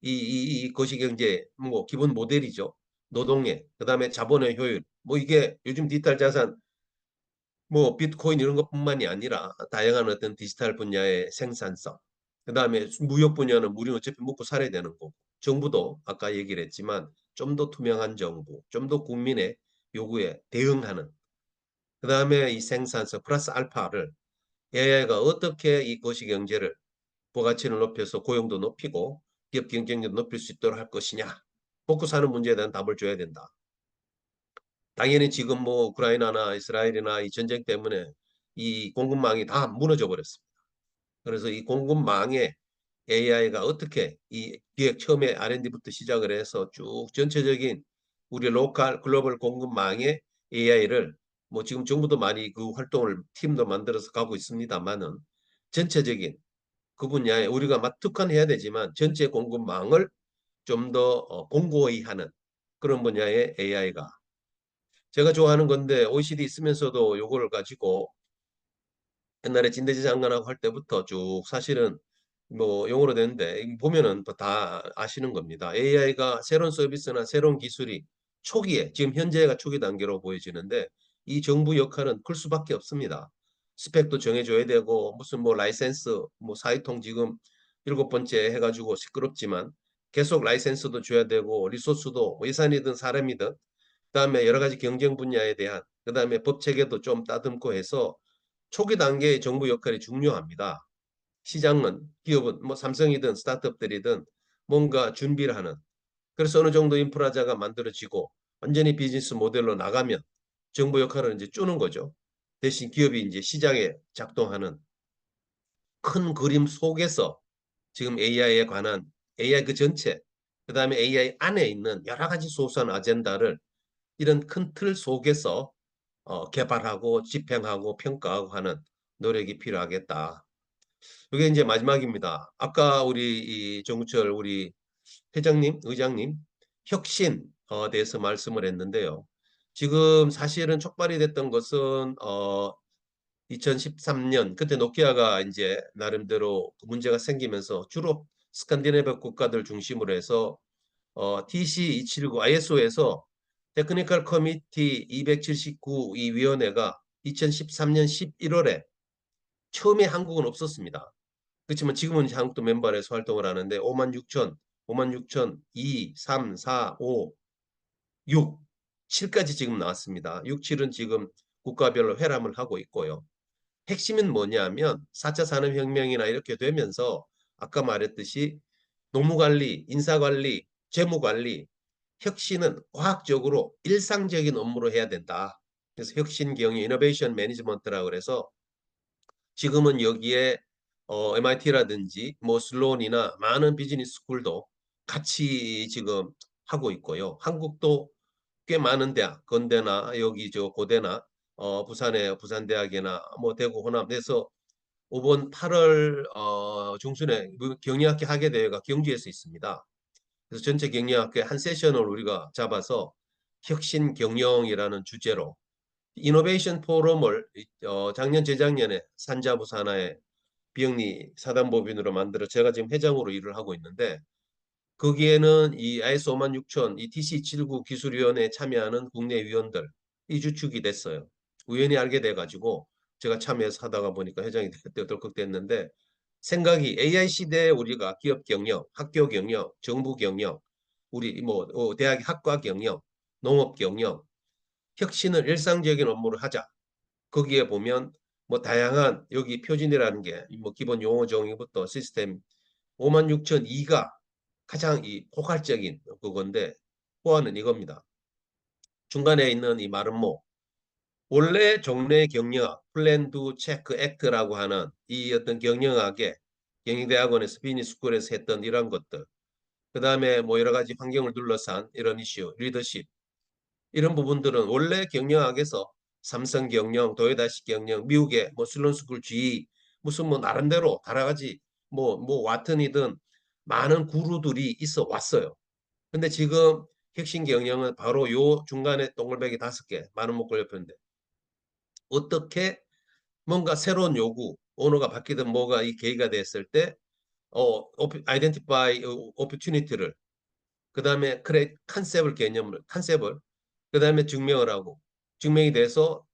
이 거시경제 뭐 기본 모델이죠. 노동의 그다음에 자본의 효율 뭐 이게 요즘 디지털 자산 뭐 비트코인 이런 것뿐만이 아니라 다양한 어떤 디지털 분야의 생산성 그다음에 무역 분야는 우리는 어차피 먹고 살아야 되는 거고 정부도 아까 얘기를 했지만 좀 더 투명한 정부 좀 더 국민의 요구에 대응하는 그다음에 이 생산성 플러스 알파를 AI가 어떻게 이 거시경제를 부가치를 높여서 고용도 높이고 기업 경쟁력도 높일 수 있도록 할 것이냐. 먹고 사는 문제에 대한 답을 줘야 된다. 당연히 지금 뭐 우크라이나나 이스라엘이나 이 전쟁 때문에 이 공급망이 다 무너져 버렸습니다. 그래서 이 공급망에 AI가 어떻게 이 기획 처음에 R&D부터 시작을 해서 쭉 전체적인 우리 로컬 글로벌 공급망에 AI를 뭐 지금 정부도 많이 그 활동을 팀도 만들어서 가고 있습니다만은 전체적인 그 분야에 우리가 특화해야 되지만 전체 공급망을 좀 더 공고히 하는 그런 분야의 AI가 제가 좋아하는 건데 OECD 있으면서도 요거를 가지고 옛날에 진대지 장관하고 할 때부터 쭉 사실은 뭐 용어로 되는데 보면은 다 아시는 겁니다. AI가 새로운 서비스나 새로운 기술이 초기에 지금 현재가 초기 단계로 보여지는데 이 정부 역할은 클 수밖에 없습니다. 스펙도 정해줘야 되고 무슨 뭐 라이센스 뭐 사이통 지금 7번째 해가지고 시끄럽지만 계속 라이센스도 줘야 되고 리소스도 뭐 예산이든 사람이든 그다음에 여러 가지 경쟁 분야에 대한 그다음에 법 체계도 좀 따듬고 해서 초기 단계의 정부 역할이 중요합니다. 시장은 기업은 뭐 삼성이든 스타트업들이든 뭔가 준비를 하는 그래서 어느 정도 인프라자가 만들어지고 완전히 비즈니스 모델로 나가면 정부 역할을 이제 주는 거죠. 대신 기업이 이제 시장에 작동하는 큰 그림 속에서 지금 AI에 관한 AI 그 전체 그다음에 AI 안에 있는 여러 가지 소소한 아젠다를 이런 큰 틀 속에서 개발하고 집행하고 평가하고 하는 노력이 필요하겠다. 이게 이제 마지막입니다. 아까 우리 이 정우철 우리 회장님, 의장님 혁신 대해서 말씀을 했는데요. 지금 사실은 촉발이 됐던 것은 2013년 그때 노키아가 이제 나름대로 문제가 생기면서 주로 스칸디네비아 국가들 중심으로 해서 TC279 ISO에서 테크니컬 커미티 279 이 위원회가 2013년 11월에 처음에 한국은 없었습니다. 그렇지만 지금은 한국도 멤버에서 활동을 하는데 5만 6천, 5만 6천, 2, 3, 4, 5, 6, 7까지 지금 나왔습니다. 6, 7은 지금 국가별로 회람을 하고 있고요. 핵심은 뭐냐면 4차 산업혁명이나 이렇게 되면서 아까 말했듯이 노무관리, 인사관리, 재무관리, 혁신은 과학적으로 일상적인 업무로 해야 된다. 그래서 혁신 경영, 이노베이션 매니지먼트라고 그래서 지금은 여기에 MIT라든지 뭐 슬론이나 많은 비즈니스 스쿨도 같이 지금 하고 있고요. 한국도 꽤 많은 대학, 건대나 여기 저 고대나 부산의 부산대학이나 뭐 대구 호남에서 이번 8월 중순에 경리학회 학예 대회가 경주에서 있습니다. 그래서 전체 경리학회 한 세션을 우리가 잡아서 혁신 경영이라는 주제로 이노베이션 포럼을 작년 재작년에 산자부 산하의 비영리 사단법인으로 만들어 제가 지금 회장으로 일을 하고 있는데 거기에는 이 ISO 56000, 이 TC79 기술위원회에 참여하는 국내 위원들 이 주축이 됐어요. 우연히 알게 돼가지고 제가 참여해서 하다가 보니까 회장이 덜컥 됐는데 생각이 AI 시대에 우리가 기업 경영, 학교 경영, 정부 경영, 우리 뭐 대학 학과 경영, 농업 경영, 혁신을 일상적인 업무를 하자. 거기에 보면 뭐 다양한 여기 표준이라는 게 뭐 기본 용어 정의부터 시스템 56,002가 가장 이 포괄적인 그건데 호환은 이겁니다. 중간에 있는 이 마름모 원래 종래 경영학 플랜 두 체크 액트라고 하는 이 어떤 경영학의 경영대학원에서 비즈니스쿨에서 했던 이런 것들 그 다음에 뭐 여러 가지 환경을 둘러싼 이런 이슈 리더십 이런 부분들은 원래 경영학에서 삼성 경영, 도요다시 경영, 미국의 뭐 슬론스쿨 G 무슨 뭐 나름대로 여러 가지 뭐 와튼이든 많은 구루들이 있어 왔어요. 근데 지금 혁신 경영은 바로 요 중간에 동글배기 5개 많은 목걸 옆인데 어떻게 뭔가 새로운 요구, 언어가 바뀌든 뭐가 이 계기가 됐을 때 아이덴티파이 오퍼튜니티를 그다음에 크레 컨셉을 개념을 컨셉을 그다음에 증명을 하고 증명이 돼서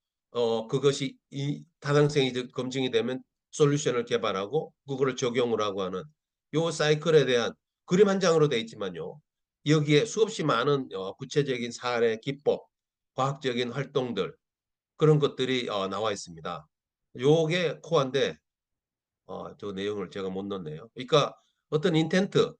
그것이 이 타당성이 검증이 되면 솔루션을 개발하고 그거를 적용을 하고 하는 요 사이클에 대한 그림 한 장으로 돼 있지만요. 여기에 수없이 많은 구체적인 사례, 기법, 과학적인 활동들 그런 것들이 나와 있습니다. 요게 코어인데 저 내용을 제가 못 넣었네요. 그러니까 어떤 인텐트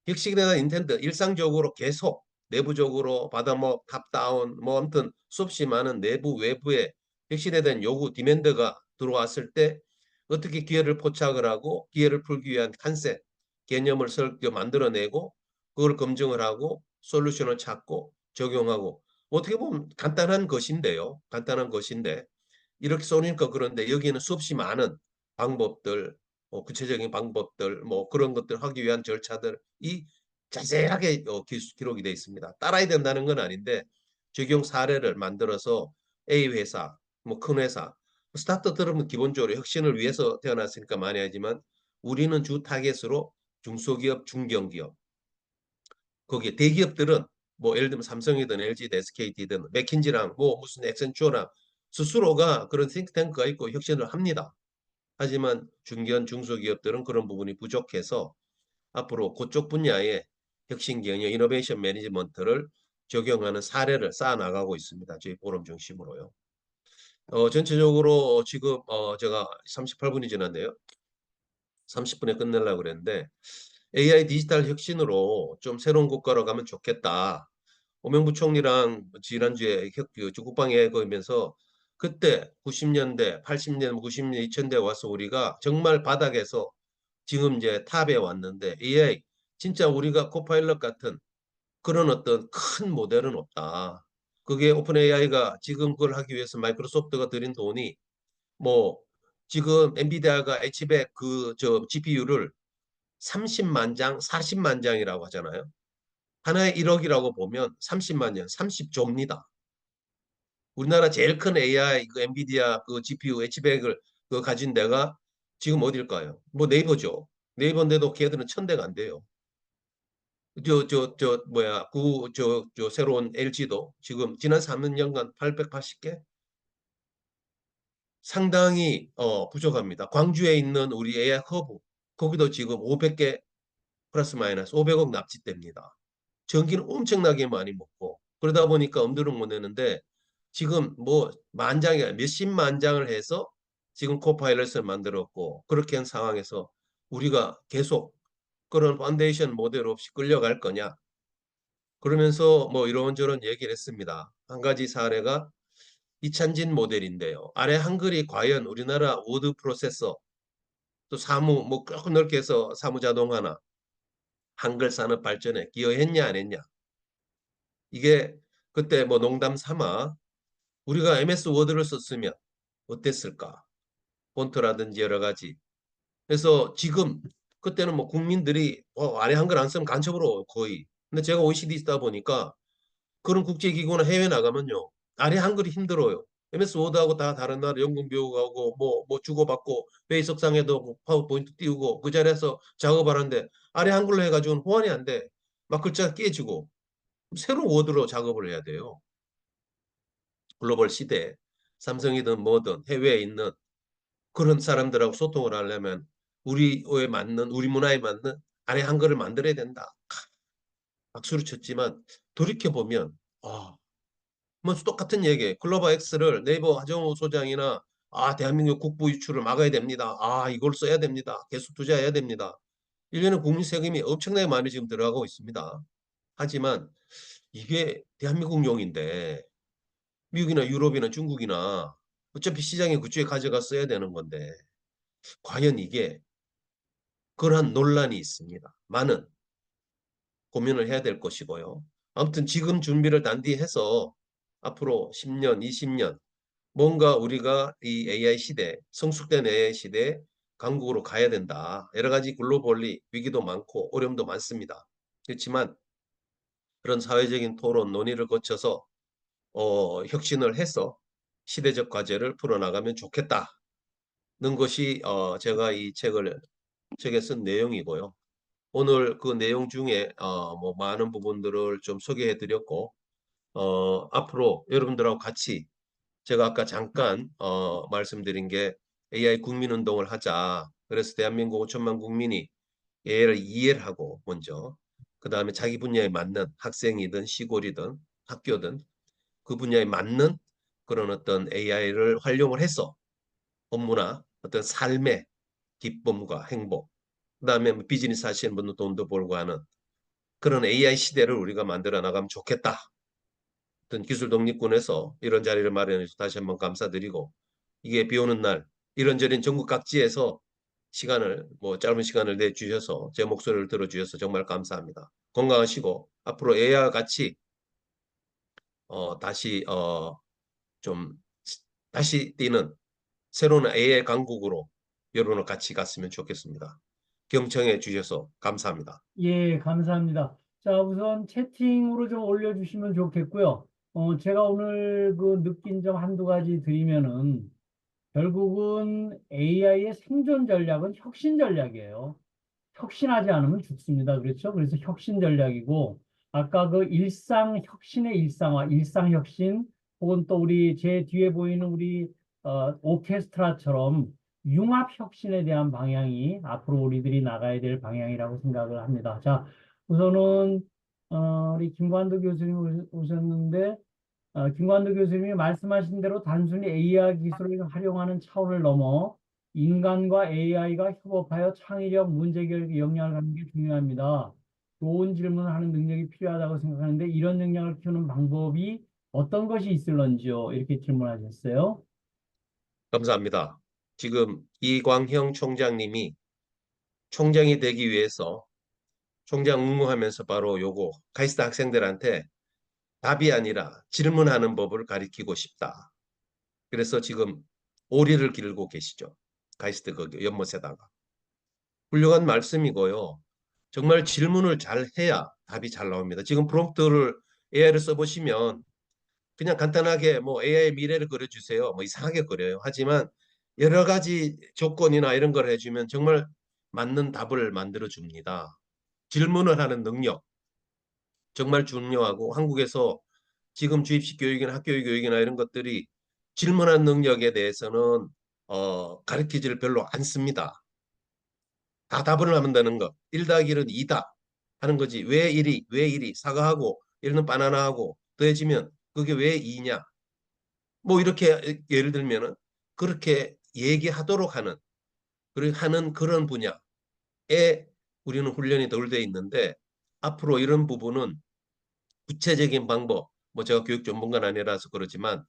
혁신에 대한 인텐트 일상적으로 계속 내부적으로 받아 뭐 탑다운 뭐 아무튼 수없이 많은 내부 외부의 혁신에 대한 요구 디맨드가 들어왔을 때 어떻게 기회를 포착을 하고 기회를 풀기 위한 컨셉 개념을 만들어내고 그걸 검증을 하고 솔루션을 찾고 적용하고 어떻게 보면 간단한 것인데요. 간단한 것인데 이렇게 쏘니까 그런데 여기는 수없이 많은 방법들, 구체적인 방법들, 뭐 그런 것들 하기 위한 절차들이 자세하게 기록이 되어 있습니다. 따라야 된다는 건 아닌데 적용 사례를 만들어서 A 회사, 뭐 큰 회사, 스타트업들은 기본적으로 혁신을 위해서 태어났으니까 많이 하지만 우리는 주 타겟으로 중소기업, 중견기업, 거기에 대기업들은 뭐 예를 들면 삼성이든 LG든 SKT든 맥킨지랑 뭐 무슨 액센추어랑 스스로가 그런 싱크탱크가 있고 혁신을 합니다. 하지만 중견 중소기업들은 그런 부분이 부족해서 앞으로 그쪽 분야의 혁신 경영 이노베이션 매니지먼트를 적용하는 사례를 쌓아 나가고 있습니다. 저희 포럼 중심으로요. 전체적으로 지금 제가 38분이 지났네요. 30분에 끝내려고 그랬는데 AI 디지털 혁신으로 좀 새로운 국가로 가면 좋겠다. 오명부 총리랑 지난주에 국방에 거면서 그때 90년대, 80년대, 90년대, 2000대 와서 우리가 정말 바닥에서 지금 이제 탑에 왔는데 AI 진짜 우리가 코파일럿 같은 그런 어떤 큰 모델은 없다. 그게 오픈 AI가 지금 그걸 하기 위해서 마이크로소프트가 들인 돈이 뭐 지금 엔비디아가 H백 그저 GPU를 30만 장, 40만 장이라고 하잖아요. 하나에 1억이라고 보면 30만 장, 30조입니다. 우리나라 제일 큰 AI 그 엔비디아 그 GPU H백을 그 가진 데가 지금 어딜까요? 뭐 네이버죠. 네이버인데도 걔들은 1,000대가 안 돼요. 저 뭐야 저 새로운 LG도 지금 지난 3년간 880개 상당히 부족합니다. 광주에 있는 우리 AI 허브 거기도 지금 500개 플러스 마이너스 500억 납치됩니다. 전기는 엄청나게 많이 먹고 그러다 보니까 엄두를 못 내는데 지금 뭐 만장이 몇십만 장을 해서 지금 코파일럿을 만들었고 그렇게 한 상황에서 우리가 계속 그런 파운데이션 모델 없이 끌려갈 거냐 그러면서 뭐 이런저런 얘기를 했습니다. 한 가지 사례가 이찬진 모델인데요. 아래 한글이 과연 우리나라 워드 프로세서 또 사무 뭐 조금 넓게 해서 사무 자동화나 한글 산업 발전에 기여했냐 안 했냐. 이게 그때 뭐 농담 삼아 우리가 MS 워드를 썼으면 어땠을까? 폰트라든지 여러 가지. 그래서 지금 그때는 뭐 국민들이 아래 한글 안 쓰면 간첩으로 거의. 근데 제가 OECD 있다 보니까 그런 국제기구나 해외 나가면요. 아래 한글이 힘들어요. MS 워드하고 다 다른 나라 연금 비우고 뭐 주고받고 회의석상에도 뭐 파워포인트 띄우고 그 자리에서 작업하는데 아래 한글로 해가지고는 호환이 안 돼. 막 글자가 깨지고 새로운 워드로 작업을 해야 돼요. 글로벌 시대에 삼성이든 뭐든 해외에 있는 그런 사람들하고 소통을 하려면 우리에 맞는 우리 문화에 맞는 아래 한글을 만들어야 된다. 박수를 쳤지만 돌이켜 보면 뭐 똑같은 얘기. 클로버 X를 네이버 하정우 소장이나 대한민국 국부 유출을 막아야 됩니다. 이걸 써야 됩니다. 계속 투자해야 됩니다. 1년에 국민 세금이 엄청나게 많이 지금 들어가고 있습니다. 하지만 이게 대한민국용인데 미국이나 유럽이나 중국이나 어차피 시장에 그쪽에 가져가 써야 되는 건데 과연 이게 그러한 논란이 있습니다. 많은 고민을 해야 될 것이고요. 아무튼 지금 준비를 단디 해서 앞으로 10년, 20년 뭔가 우리가 이 AI 시대, 성숙된 AI 시대 강국으로 가야 된다. 여러 가지 글로벌리 위기도 많고 어려움도 많습니다. 그렇지만 그런 사회적인 토론, 논의를 거쳐서 혁신을 해서 시대적 과제를 풀어나가면 좋겠다는 것이 제가 이 책에 쓴 내용이고요. 오늘 그 내용 중에 뭐 많은 부분들을 좀 소개해 드렸고 앞으로 여러분들하고 같이 제가 아까 잠깐 말씀드린 게 AI 국민운동을 하자. 그래서 대한민국 5천만 국민이 AI를 이해를 하고 먼저 그 다음에 자기 분야에 맞는 학생이든 시골이든 학교든 그 분야에 맞는 그런 어떤 AI를 활용을 해서 업무나 어떤 삶의 기쁨과 행복 그다음에 뭐 비즈니스 하시는 분도 돈도 벌고 하는 그런 AI 시대를 우리가 만들어 나가면 좋겠다. 어떤 기술 독립군에서 이런 자리를 마련해서 다시 한번 감사드리고 이게 비 오는 날 이런저런 전국 각지에서 시간을 뭐 짧은 시간을 내주셔서 제 목소리를 들어주셔서 정말 감사합니다. 건강하시고 앞으로 AI와 같이 다시 좀 다시 뛰는 새로운 AI 강국으로 여러분을 같이 갔으면 좋겠습니다. 경청해 주셔서 감사합니다. 예, 감사합니다. 자, 우선 채팅으로 좀 올려주시면 좋겠고요. 제가 오늘 그 느낀 점 한두 가지 드리면은 결국은 AI의 생존 전략은 혁신 전략이에요. 혁신하지 않으면 죽습니다. 그렇죠? 그래서 혁신 전략이고, 아까 그 일상 혁신의 일상화, 일상 혁신, 혹은 또 우리 제 뒤에 보이는 우리 오케스트라처럼 융합 혁신에 대한 방향이 앞으로 우리들이 나가야 될 방향이라고 생각을 합니다. 자, 우선은 우리 김관도 교수님 오셨는데, 김관도 교수님이 말씀하신 대로 단순히 AI 기술을 활용하는 차원을 넘어 인간과 AI가 협업하여 창의력, 문제결 역량을 갖는 게 중요합니다. 좋은 질문을 하는 능력이 필요하다고 생각하는데 이런 역량을 키우는 방법이 어떤 것이 있을런지요? 이렇게 질문하셨어요. 감사합니다. 지금 이광형 총장님이 총장이 되기 위해서 총장 응모하면서 바로 요거 카이스트 학생들한테 답이 아니라 질문하는 법을 가리키고 싶다. 그래서 지금 오리를 기르고 계시죠. 카이스트 그 연못에다가. 훌륭한 말씀이고요. 정말 질문을 잘 해야 답이 잘 나옵니다. 지금 프롬프트를 AI를 써보시면 그냥 간단하게 뭐 AI 미래를 그려주세요. 뭐 이상하게 그려요. 하지만 여러 가지 조건이나 이런 걸 해주면 정말 맞는 답을 만들어 줍니다. 질문을 하는 능력 정말 중요하고 한국에서 지금 주입식 교육이나 학교 교육이나 이런 것들이 질문하는 능력에 대해서는 가르치지를 별로 않습니다. 다 답을 하면되는 것. 1 더하기 1은 2다 하는 거지. 왜 1이, 왜 1이, 사과하고 이런 바나나하고 더해지면 그게 왜 2냐. 뭐 이렇게 예를 들면은 그렇게 얘기하도록 하는, 하는 그런 분야에 우리는 훈련이 덜 돼 있는데 앞으로 이런 부분은 구체적인 방법, 뭐 제가 교육 전문가는 아니라서 그러지만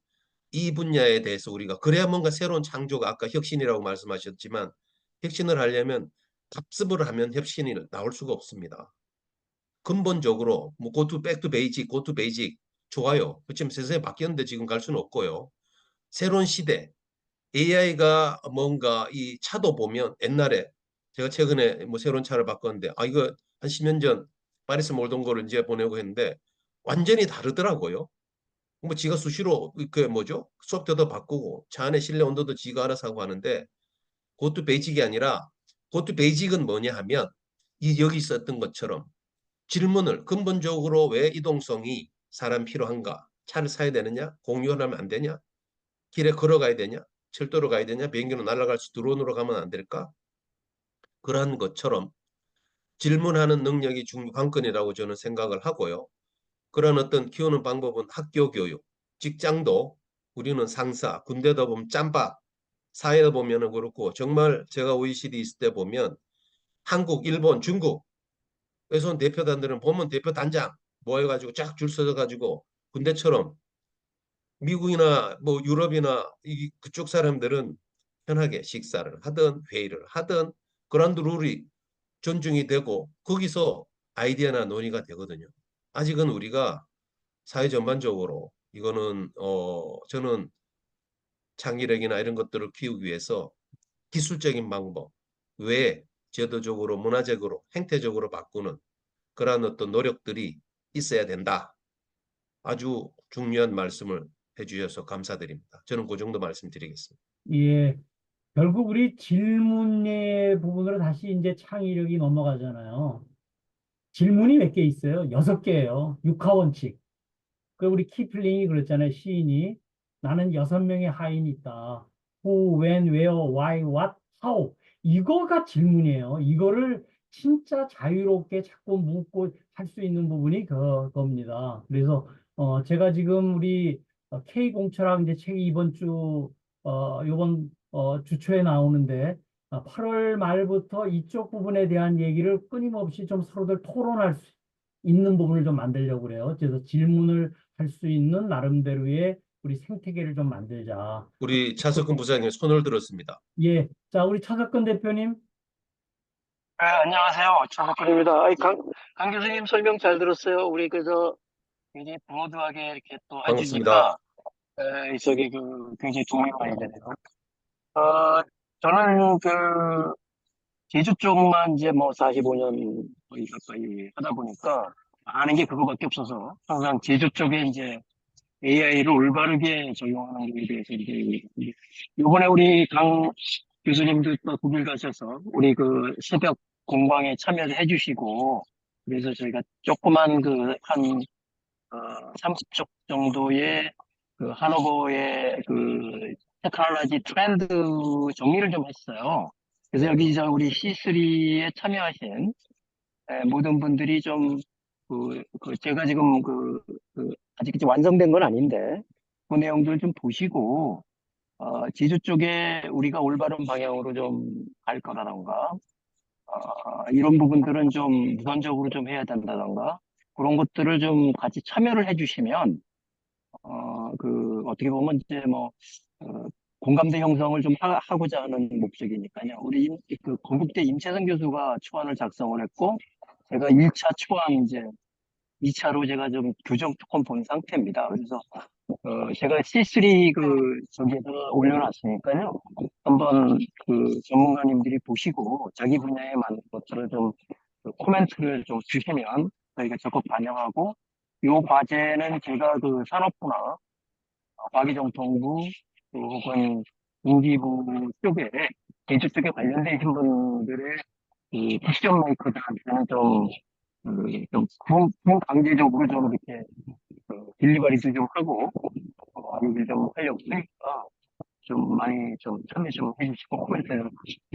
이 분야에 대해서 우리가 그래야 뭔가 새로운 창조가 아까 혁신이라고 말씀하셨지만 혁신을 하려면 답습을 하면 혁신이 나올 수가 없습니다. 근본적으로 뭐 go to back to basic, go to basic 좋아요. 그렇지만 세상이 바뀌었는데 지금 갈 수는 없고요. 새로운 시대 AI가 뭔가 이 차도 보면 옛날에 제가 최근에 뭐 새로운 차를 바꿨는데 아 이거 한 10년 전 파리스 몰동거를 이제 보내고 했는데 완전히 다르더라고요. 뭐 지가 수시로 그 뭐죠? 소프트웨어도 바꾸고 차 안에 실내 온도도 지가 알아서 하고 하는데 그것도 베이직이 아니라 그것도 베이직은 뭐냐 하면 이 여기 있었던 것처럼 질문을 근본적으로 왜 이동성이 사람 필요한가? 차를 사야 되느냐? 공유하면 안 되냐? 길에 걸어가야 되냐? 철도로 가야 되냐? 비행기로 날아갈 수 드론으로 가면 안 될까? 그러한 것처럼 질문하는 능력이 관건이라고 저는 생각을 하고요. 그런 어떤 키우는 방법은 학교 교육, 직장도 우리는 상사, 군대도 보면 짬밥, 사회도 보면은 그렇고 정말 제가 OECD 있을 때 보면 한국, 일본, 중국 에서 온 대표단들은 보면 대표단장 모여가지고 쫙 줄 서가지고 군대처럼 미국이나 뭐 유럽이나 그쪽 사람들은 편하게 식사를 하든 회의를 하든 그란드 룰이 존중이 되고 거기서 아이디어나 논의가 되거든요. 아직은 우리가 사회 전반적으로 이거는 저는 창의력이나 이런 것들을 키우기 위해서 기술적인 방법 외에 제도적으로 문화적으로 행태적으로 바꾸는 그러한 어떤 노력들이 있어야 된다. 아주 중요한 말씀을 해주셔서 감사드립니다. 저는 그 정도 말씀드리겠습니다. 예. 결국 우리 질문의 부분으로 다시 이제 창의력이 넘어가잖아요. 질문이 몇 개 있어요? 6개예요. 육하원칙. 그 우리 키플링이 그랬잖아요. 시인이 나는 6명의 하인이 있다. Who, when, where, why, what, how. 이거가 질문이에요. 이거를 진짜 자유롭게 자꾸 묻고 할 수 있는 부분이 그겁니다. 그래서 제가 지금 우리 K공철학 이제 책이 이번 주 요번 주초에 나오는데 8월 말부터 이쪽 부분에 대한 얘기를 끊임없이 좀 서로들 토론할 수 있는 부분을 좀 만들려고 그래요. 그래서 질문을 할 수 있는 나름대로의 우리 생태계를 좀 만들자. 우리 차석근 부장님 손을 들었습니다. 예. 자, 우리 차석근 대표님. 네, 안녕하세요. 차석근입니다. 강 교수님 설명 잘 들었어요. 우리 굉장히 브로드하게 이렇게 또 반갑습니다. 해주니까 굉장히 도움이 많이 되네요. 어, 저는 제주 쪽만 이제 뭐 45년 거의 가까이 하다 보니까 아는 게 그거밖에 없어서 항상 제주 쪽에 이제 AI를 올바르게 적용하는 거에 대해서 이제 이번에 우리 강 교수님도 또 독일 가셔서 우리 새벽 공방에 참여를 해주시고 그래서 저희가 조그만 한 30쪽 정도의 하노버의 테크놀로지 트렌드 정리를 좀 했어요. 그래서 여기 이제 우리 C3에 참여하신 모든 분들이 제가 지금 아직 이제 완성된 건 아닌데 그 내용들 좀 보시고 제주 쪽에 우리가 올바른 방향으로 좀 갈 거라던가 이런 부분들은 좀 우선적으로 좀 해야 된다던가 그런 것들을 좀 같이 참여를 해주시면 어떻게 보면 이제 어, 공감대 형성을 좀 하고자 하는 목적이니까요. 건국대 임채선 교수가 초안을 작성을 했고 제가 1차 초안 이제 2차로 제가 좀 교정 조금 본 상태입니다. 그래서 제가 C3 저기에다가 올려놨으니까요. 한번 전문가님들이 보시고 자기 분야에 맞는 것들을 좀 코멘트를 좀 주시면 저희가 적극 반영하고 요 과제는 제가 산업부나 과기정통부 혹은 인기부 쪽에 제주 쪽에 관련되신 분들의 패션 메이커들한테는 좀 강제적으로 좀 이렇게 딜리버리도 좀 하고 얘기를 좀 하려고 하니까 좀 많이 좀 참여 좀 해주시고 코멘트 좀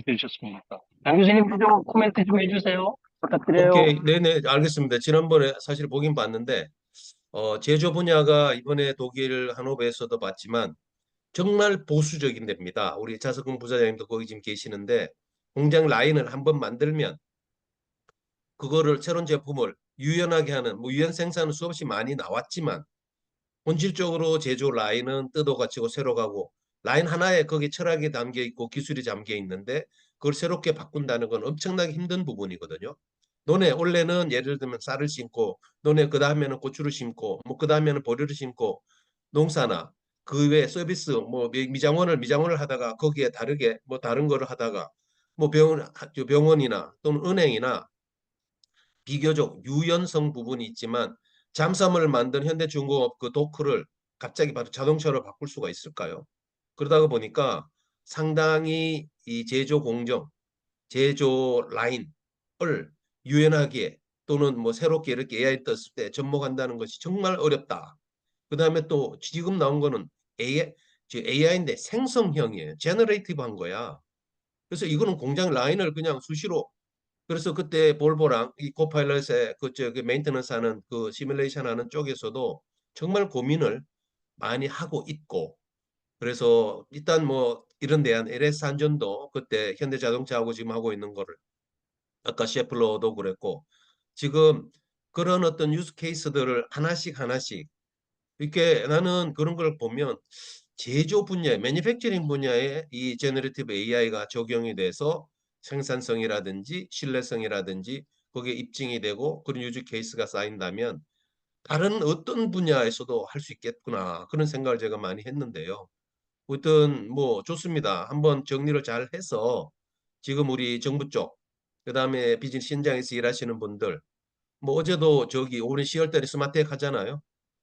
해주셨습니다. 양 교수님도 좀 코멘트 좀 해주세요. 부탁드려요. 오케이, 네네, 알겠습니다. 지난번에 사실 보긴 봤는데 제조 분야가 이번에 독일 하노버에서도 봤지만 정말 보수적인 데입니다. 우리 차석근 부사장님도 거기 지금 계시는데 공장 라인을 한번 만들면 그거를 새로운 제품을 유연하게 하는 뭐 유연 생산은 수없이 많이 나왔지만 본질적으로 제조 라인은 뜯어 고치고 새로 가고 라인 하나에 거기 철학이 담겨 있고 기술이 담겨 있는데 그걸 새롭게 바꾼다는 건 엄청나게 힘든 부분이거든요. 너네 원래는 예를 들면 쌀을 심고 너네 그 다음에는 고추를 심고 뭐 그 다음에는 보리를 심고 농사나 그 외에 서비스 뭐 미장원을 하다가 거기에 다르게 뭐 다른 거를 하다가 뭐 병원이나 또는 은행이나 비교적 유연성 부분이 있지만 잠수함을 만든 현대중공업 그 도크를 갑자기 바로 자동차로 바꿀 수가 있을까요? 그러다가 보니까 상당히 이 제조 공정, 제조 라인을 유연하게 또는 뭐 새롭게 이렇게 AI 떴을 때 접목한다는 것이 정말 어렵다. 그다음에 또 지금 나온 거는 AI인데 생성형이에요. 제너레이티브 한 거야. 그래서 이거는 공장 라인을 그냥 수시로 그래서 그때 볼보랑 이 코파일럿의 그 저기 메인테넌스 하는 그 시뮬레이션 하는 쪽에서도 정말 고민을 많이 하고 있고 그래서 일단 뭐 이런 대한 LS 한전도 그때 현대자동차하고 지금 하고 있는 거를 아까 셰플러도 그랬고 지금 그런 어떤 유스 케이스들을 하나씩 하나씩 이렇게 나는 그런 걸 보면 제조 분야, 매니팩처링 분야에 이 제너레이티브 AI가 적용이 돼서 생산성이라든지 신뢰성이라든지 거기에 입증이 되고 그런 유즈 케이스가 쌓인다면 다른 어떤 분야에서도 할 수 있겠구나 그런 생각을 제가 많이 했는데요. 아무튼 뭐 좋습니다. 한번 정리를 잘 해서 지금 우리 정부 쪽, 그다음에 비즈니스 현장에서 일하시는 분들, 뭐 어제도 저기 올해 10월 달에 스마트엑 하잖아요.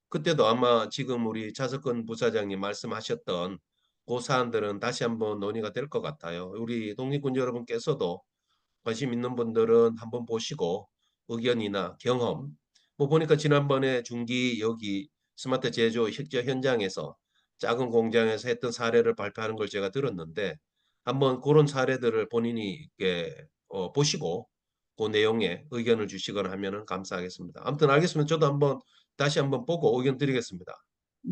그때도 아마 지금 우리 차석근 부사장님 말씀하셨던 그 사안들은 다시 한번 논의가 될 것 같아요. 우리 독립군 여러분께서도 관심 있는 분들은 한번 보시고 의견이나 경험, 뭐 보니까 지난번에 중기 여기 스마트 제조 혁자 현장에서 작은 공장에서 했던 사례를 발표하는 걸 제가 들었는데 한번 그런 사례들을 본인이 이렇게 보시고 그 내용에 의견을 주시거나 하면은 감사하겠습니다. 아무튼 알겠습니다. 저도 한번 다시 한번 보고 의견 드리겠습니다.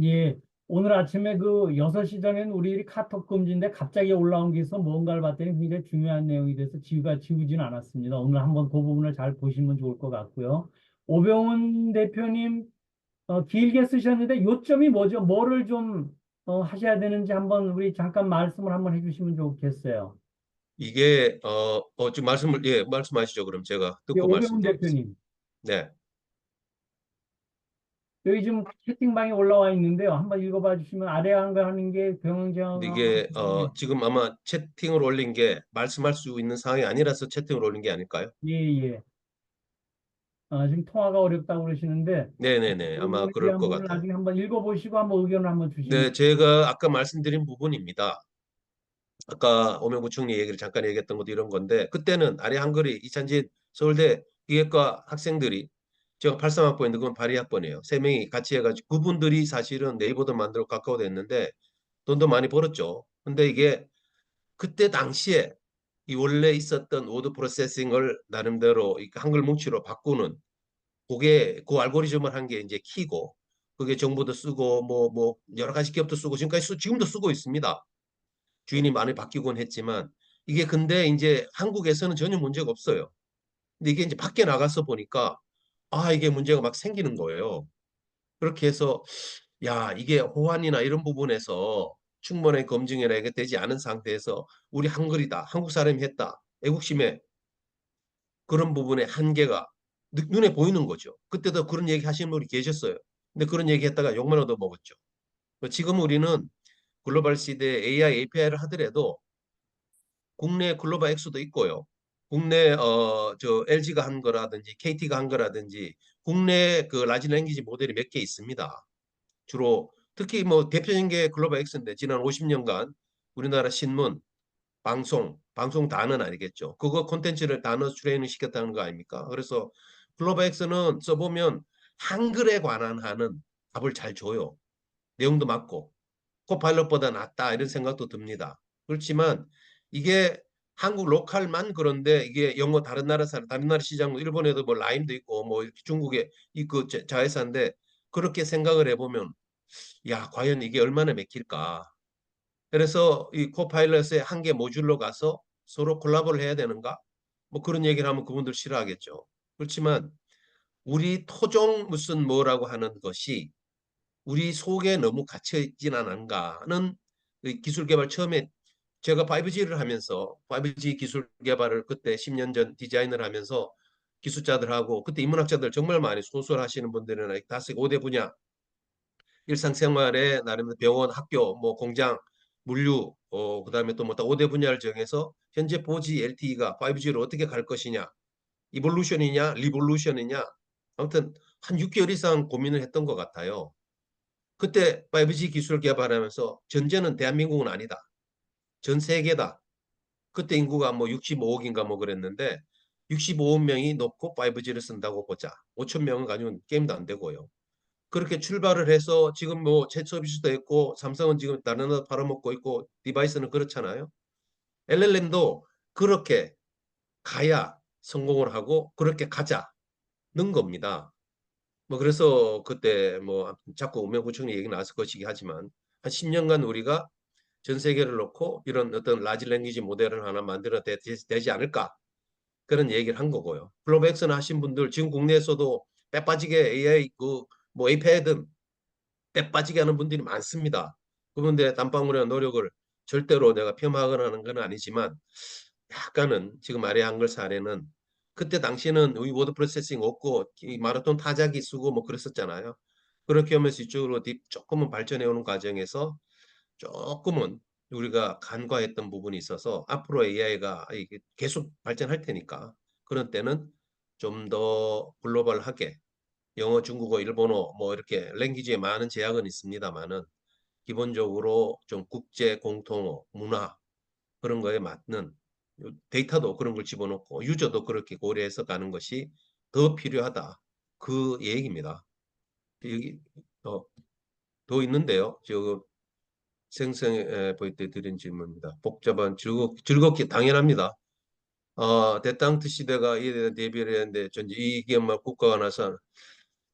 예, 오늘 아침에 그 6시 전엔 우리 카톡 금지인데 갑자기 올라온 게 있어 뭔가를 봤더니 굉장히 중요한 내용이 돼서 지우진 않았습니다. 오늘 한번 그 부분을 잘 보시면 좋을 것 같고요. 오병훈 대표님, 길게 쓰셨는데 요점이 뭐죠? 뭐를 좀 하셔야 되는지 한번 우리 잠깐 말씀을 한번 해주시면 좋겠어요. 이게 지금 말씀하시죠. 그럼 제가 예, 듣고 오병훈 말씀드리겠습니다. 대표님. 네. 여기 지금 채팅방에 올라와 있는데요. 한번 읽어봐 주시면 아래 한거 하는 게 근데 병영정 이게 지금 아마 채팅을 올린 게 말씀할 수 있는 상황이 아니라서 채팅을 올린 게 아닐까요? 예, 예. 지금 통화가 어렵다고 그러시는데 네네네. 그 아마 부분에 그럴 대한 것 부분을 같아요. 나중에 한번 읽어보시고 한번 의견을 한번 주시면 네, 제가 아까 말씀드린 부분입니다. 아까 오명구청리 얘기를 잠깐 얘기했던 것도 이런 건데 그때는 아래 한글이 이찬진 서울대 기계과 학생들이 제가 83학번인데 그건 82학번이에요. 세 명이 같이 해가지고 그분들이 사실은 네이버도 만들고 카카오도 했는데 돈도 많이 벌었죠. 근데 이게 그때 당시에 이 원래 있었던 워드 프로세싱을 나름대로 이 한글 뭉치로 바꾸는 그게 그 알고리즘을 한 게 이제 키고 그게 정보도 쓰고 뭐 여러 가지 기업도 쓰고 지금도 쓰고 있습니다. 주인이 많이 바뀌곤 했지만 이게 근데 이제 한국에서는 전혀 문제가 없어요. 근데 이게 이제 밖에 나가서 보니까 이게 문제가 막 생기는 거예요. 그렇게 해서 야 이게 호환이나 이런 부분에서 충분히 검증이나 이게 되지 않은 상태에서 우리 한글이다, 한국 사람이 했다, 애국심에 그런 부분의 한계가 눈에 보이는 거죠. 그때도 그런 얘기 하시는 분이 계셨어요. 근데 그런 얘기 했다가 욕만 얻어먹었죠. 지금 우리는 글로벌 시대에 AI, API를 하더라도 국내 글로벌 엑스도 있고요. 국내 저 LG가 한 거라든지 KT가 한 거라든지 국내 그 라지 랭귀지 모델이 몇 개 있습니다. 주로 특히 뭐 대표적인 게 글로벌 엑스인데 지난 50년간 우리나라 신문, 방송 단어는 아니겠죠. 그거 콘텐츠를 단어 트레이닝 시켰다는 거 아닙니까? 그래서 글로벌 엑스는 써보면 한글에 관한 하는 답을 잘 줘요. 내용도 맞고 코파일럿보다 낫다 이런 생각도 듭니다. 그렇지만 이게 한국 로컬만 그런데 이게 영어 다른 나라 시장 일본에도 뭐 라임도 있고 뭐 중국에 이그 자회사인데 그렇게 생각을 해보면 야 과연 이게 얼마나 맥힐까? 그래서 이 코파일럿의 한 개 모듈로 가서 서로 콜라보를 해야 되는가? 뭐 그런 얘기를 하면 그분들 싫어하겠죠. 그렇지만 우리 토종 무슨 뭐라고 하는 것이 우리 속에 너무 갇혀 있진 않은가는 그 기술 개발 처음에 제가 5G를 하면서 5G 기술 개발을 그때 10년 전 디자인을 하면서 기술자들하고 그때 인문학자들 정말 많이 소설하시는 분들이나 다섯 5대 분야 일상생활에 나름대로 병원, 학교, 뭐 공장, 물류, 그다음에 또 뭐 5대 분야를 정해서 현재 4G LTE가 5G로 어떻게 갈 것이냐, 이볼루션이냐, 리볼루션이냐, 아무튼 한 6개월 이상 고민을 했던 것 같아요. 그때 5G 기술 개발하면서 전제는 대한민국은 아니다. 전 세계다. 그때 인구가 뭐 65억인가 뭐 그랬는데 65억 명이 놓고 5G를 쓴다고 보자. 5천 명은 가지고 게임도 안 되고요. 그렇게 출발을 해서 지금 뭐 챗 서비스도 있고 삼성은 지금 다른 나라 팔아먹고 있고 디바이스는 그렇잖아요. LLM도 그렇게 가야 성공을 하고 그렇게 가자는 겁니다. 뭐 그래서 그때 뭐 자꾸 우명부총리 얘기 나왔을 것이기 하지만 한 10년간 우리가 전 세계를 놓고 이런 어떤 라지 랭귀지 모델을 하나 만들어 되지 않을까 그런 얘기를 한 거고요. 글로벌엑스나 하신 분들 지금 국내에서도 빼 빠지게 AI 그 뭐 에이패드 빼 빠지게 하는 분들이 많습니다. 그분들의 땀방울의 노력을 절대로 내가 폄하하거나 하는 건 아니지만 약간은 지금 말의 한글 사례는 그때 당시에는 우리 워드 프로세싱 없고 이 마라톤 타자기 쓰고 뭐 그랬었잖아요. 그렇게 하면서 이쪽으로 조금은 발전해 오는 과정에서 조금은 우리가 간과했던 부분이 있어서 앞으로 AI가 계속 발전할 테니까 그런 때는 좀 더 글로벌하게 영어, 중국어, 일본어 뭐 이렇게 랭귀지에 많은 제약은 있습니다만은 기본적으로 좀 국제 공통어, 문화 그런 거에 맞는 데이터도 그런 걸 집어넣고 유저도 그렇게 고려해서 가는 것이 더 필요하다. 그 얘기입니다. 여기 더 있는데요. 저 생생해 보일 때 드린 질문입니다. 복잡한 즐겁게 당연합니다. 대땅트 시대가 이에 대한 대비를 했는데 전 이게 뭐 국가가 나서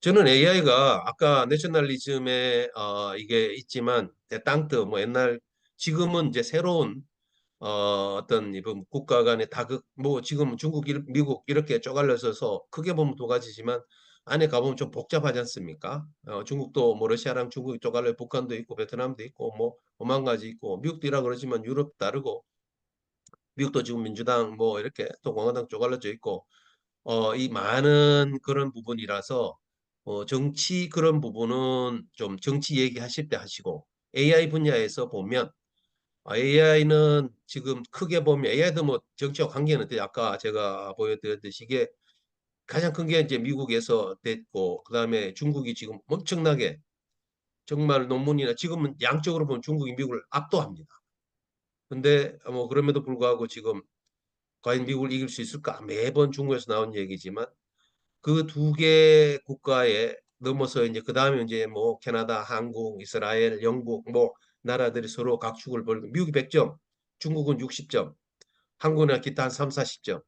저는 AI가 아까 내셔널리즘에 이게 있지만 대땅트 뭐 옛날 지금은 이제 새로운 어떤 이번 국가 간의 다극 뭐 지금 중국, 미국 이렇게 쪼갈려서서 크게 보면 두 가지지만 안에 가보면 좀 복잡하지 않습니까? 중국도 뭐 러시아랑 중국이 쪼갈려 북한도 있고 베트남도 있고 뭐 오만 가지 있고 미국도 이라 그러지만 유럽 다르고 미국도 지금 민주당 뭐 이렇게 또 공화당 쪼갈려져 있고 이 많은 그런 부분이라서 정치 그런 부분은 좀 정치 얘기하실 때 하시고 AI 분야에서 보면 AI는 지금 크게 보면 AI도 뭐 정치와 관계는 없는데 아까 제가 보여드렸듯이 이게 가장 큰 게 이제 미국에서 됐고 그다음에 중국이 지금 엄청나게 정말 논문이나 지금은 양적으로 보면 중국이 미국을 압도합니다. 근데 뭐 그럼에도 불구하고 지금 과연 미국을 이길 수 있을까? 매번 중국에서 나온 얘기지만 그 두 개 국가에 넘어서 이제 그 다음에 이제 뭐 캐나다, 한국, 이스라엘, 영국 뭐 나라들이 서로 각축을 벌고 미국이 100점, 중국은 60점, 한국이나 기타 한 3, 40점,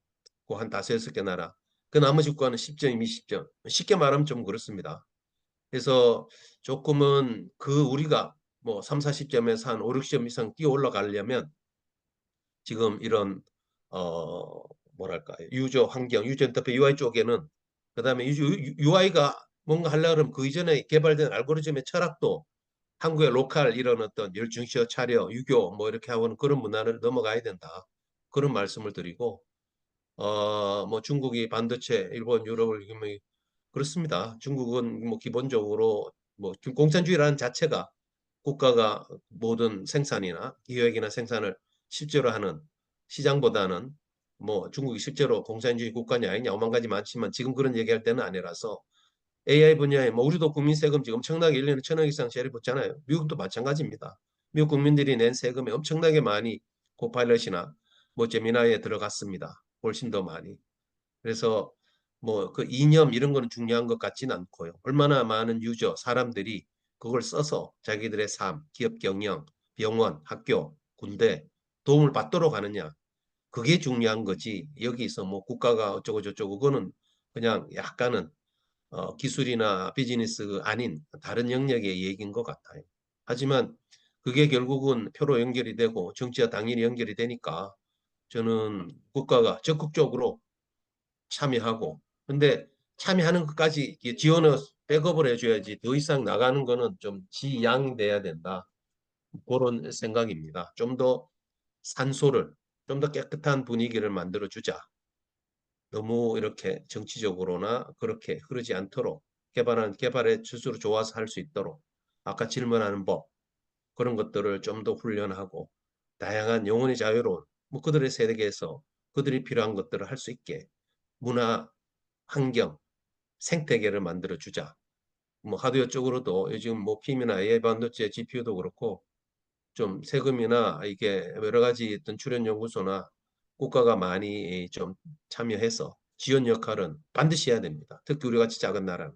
그 한 다섯 여섯 개 나라. 그 나머지 국가는 10점, 20점. 쉽게 말하면 좀 그렇습니다. 그래서 조금은 그 우리가 뭐 3, 40점에서 한 5, 6점 이상 뛰어 올라가려면 지금 이런 어 뭐랄까 유저 환경, 유저 인터페이스 UI 쪽에는 그다음에 UI가 뭔가 하려고 그러면 그 이전에 개발된 알고리즘의 철학도 한국의 로컬 이런 어떤 열중시어 차려 유교 뭐 이렇게 하고는 그런 문화를 넘어가야 된다. 그런 말씀을 드리고 뭐 중국이 반도체, 일본, 유럽을 이기면 그렇습니다. 중국은 뭐 기본적으로 뭐 공산주의라는 자체가 국가가 모든 생산이나 기획이나 생산을 실제로 하는 시장보다는 뭐 중국이 실제로 공산주의 국가냐 아니냐 오만 가지 많지만 지금 그런 얘기할 때는 아니라서 AI 분야에 뭐 우리도 국민 세금 지금 엄청나게 1년에 1,000억 이상 세를 붙잖아요. 미국도 마찬가지입니다. 미국 국민들이 낸 세금이 엄청나게 많이 고파일럿이나 뭐 제미나이에 들어갔습니다. 훨씬 더 많이. 그래서 뭐 그 이념 이런 거는 중요한 것 같지는 않고요. 얼마나 많은 유저, 사람들이 그걸 써서 자기들의 삶, 기업 경영, 병원, 학교, 군대 도움을 받도록 하느냐. 그게 중요한 거지. 여기서 뭐 국가가 어쩌고 저쩌고 그거는 그냥 약간은 기술이나 비즈니스 아닌 다른 영역의 얘기인 것 같아요. 하지만 그게 결국은 표로 연결이 되고 정치와 당연히 연결이 되니까 저는 국가가 적극적으로 참여하고 근데 참여하는 것까지 지원을 백업을 해줘야지 더 이상 나가는 거는 좀 지양돼야 된다. 그런 생각입니다. 좀 더 산소를, 좀 더 깨끗한 분위기를 만들어주자. 너무 이렇게 정치적으로나 그렇게 흐르지 않도록 개발에 스스로 좋아서 할 수 있도록 아까 질문하는 법 그런 것들을 좀 더 훈련하고 다양한 영혼의 자유로운 뭐 그들의 세계에서 그들이 필요한 것들을 할 수 있게 문화, 환경, 생태계를 만들어 주자. 뭐 하드웨어 쪽으로도 요즘 뭐 PIM이나 AI 반도체 GPU도 그렇고 좀 세금이나 이게 여러 가지 어떤 출연 연구소나 국가가 많이 좀 참여해서 지원 역할은 반드시 해야 됩니다. 특히 우리 같이 작은 나라는.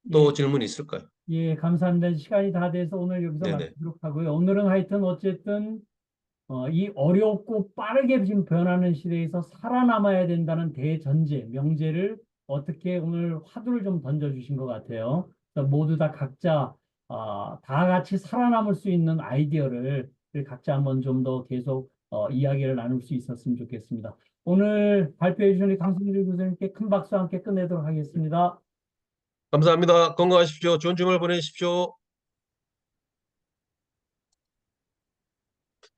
예, 또 질문 있을까요? 예, 감사합니다. 시간이 다 돼서 오늘 여기서 네네. 마치도록 하고요. 오늘은 하여튼 어쨌든 이 어렵고 빠르게 지금 변하는 시대에서 살아남아야 된다는 대전제, 명제를 어떻게 오늘 화두를 좀 던져주신 것 같아요. 그래서 모두 다 각자 다 같이 살아남을 수 있는 아이디어를 각자 한번 좀 더 계속 이야기를 나눌 수 있었으면 좋겠습니다. 오늘 발표해 주신 우리 강승길 교수님께 큰 박수와 함께 끝내도록 하겠습니다. 감사합니다. 건강하십시오. 좋은 주말 보내십시오.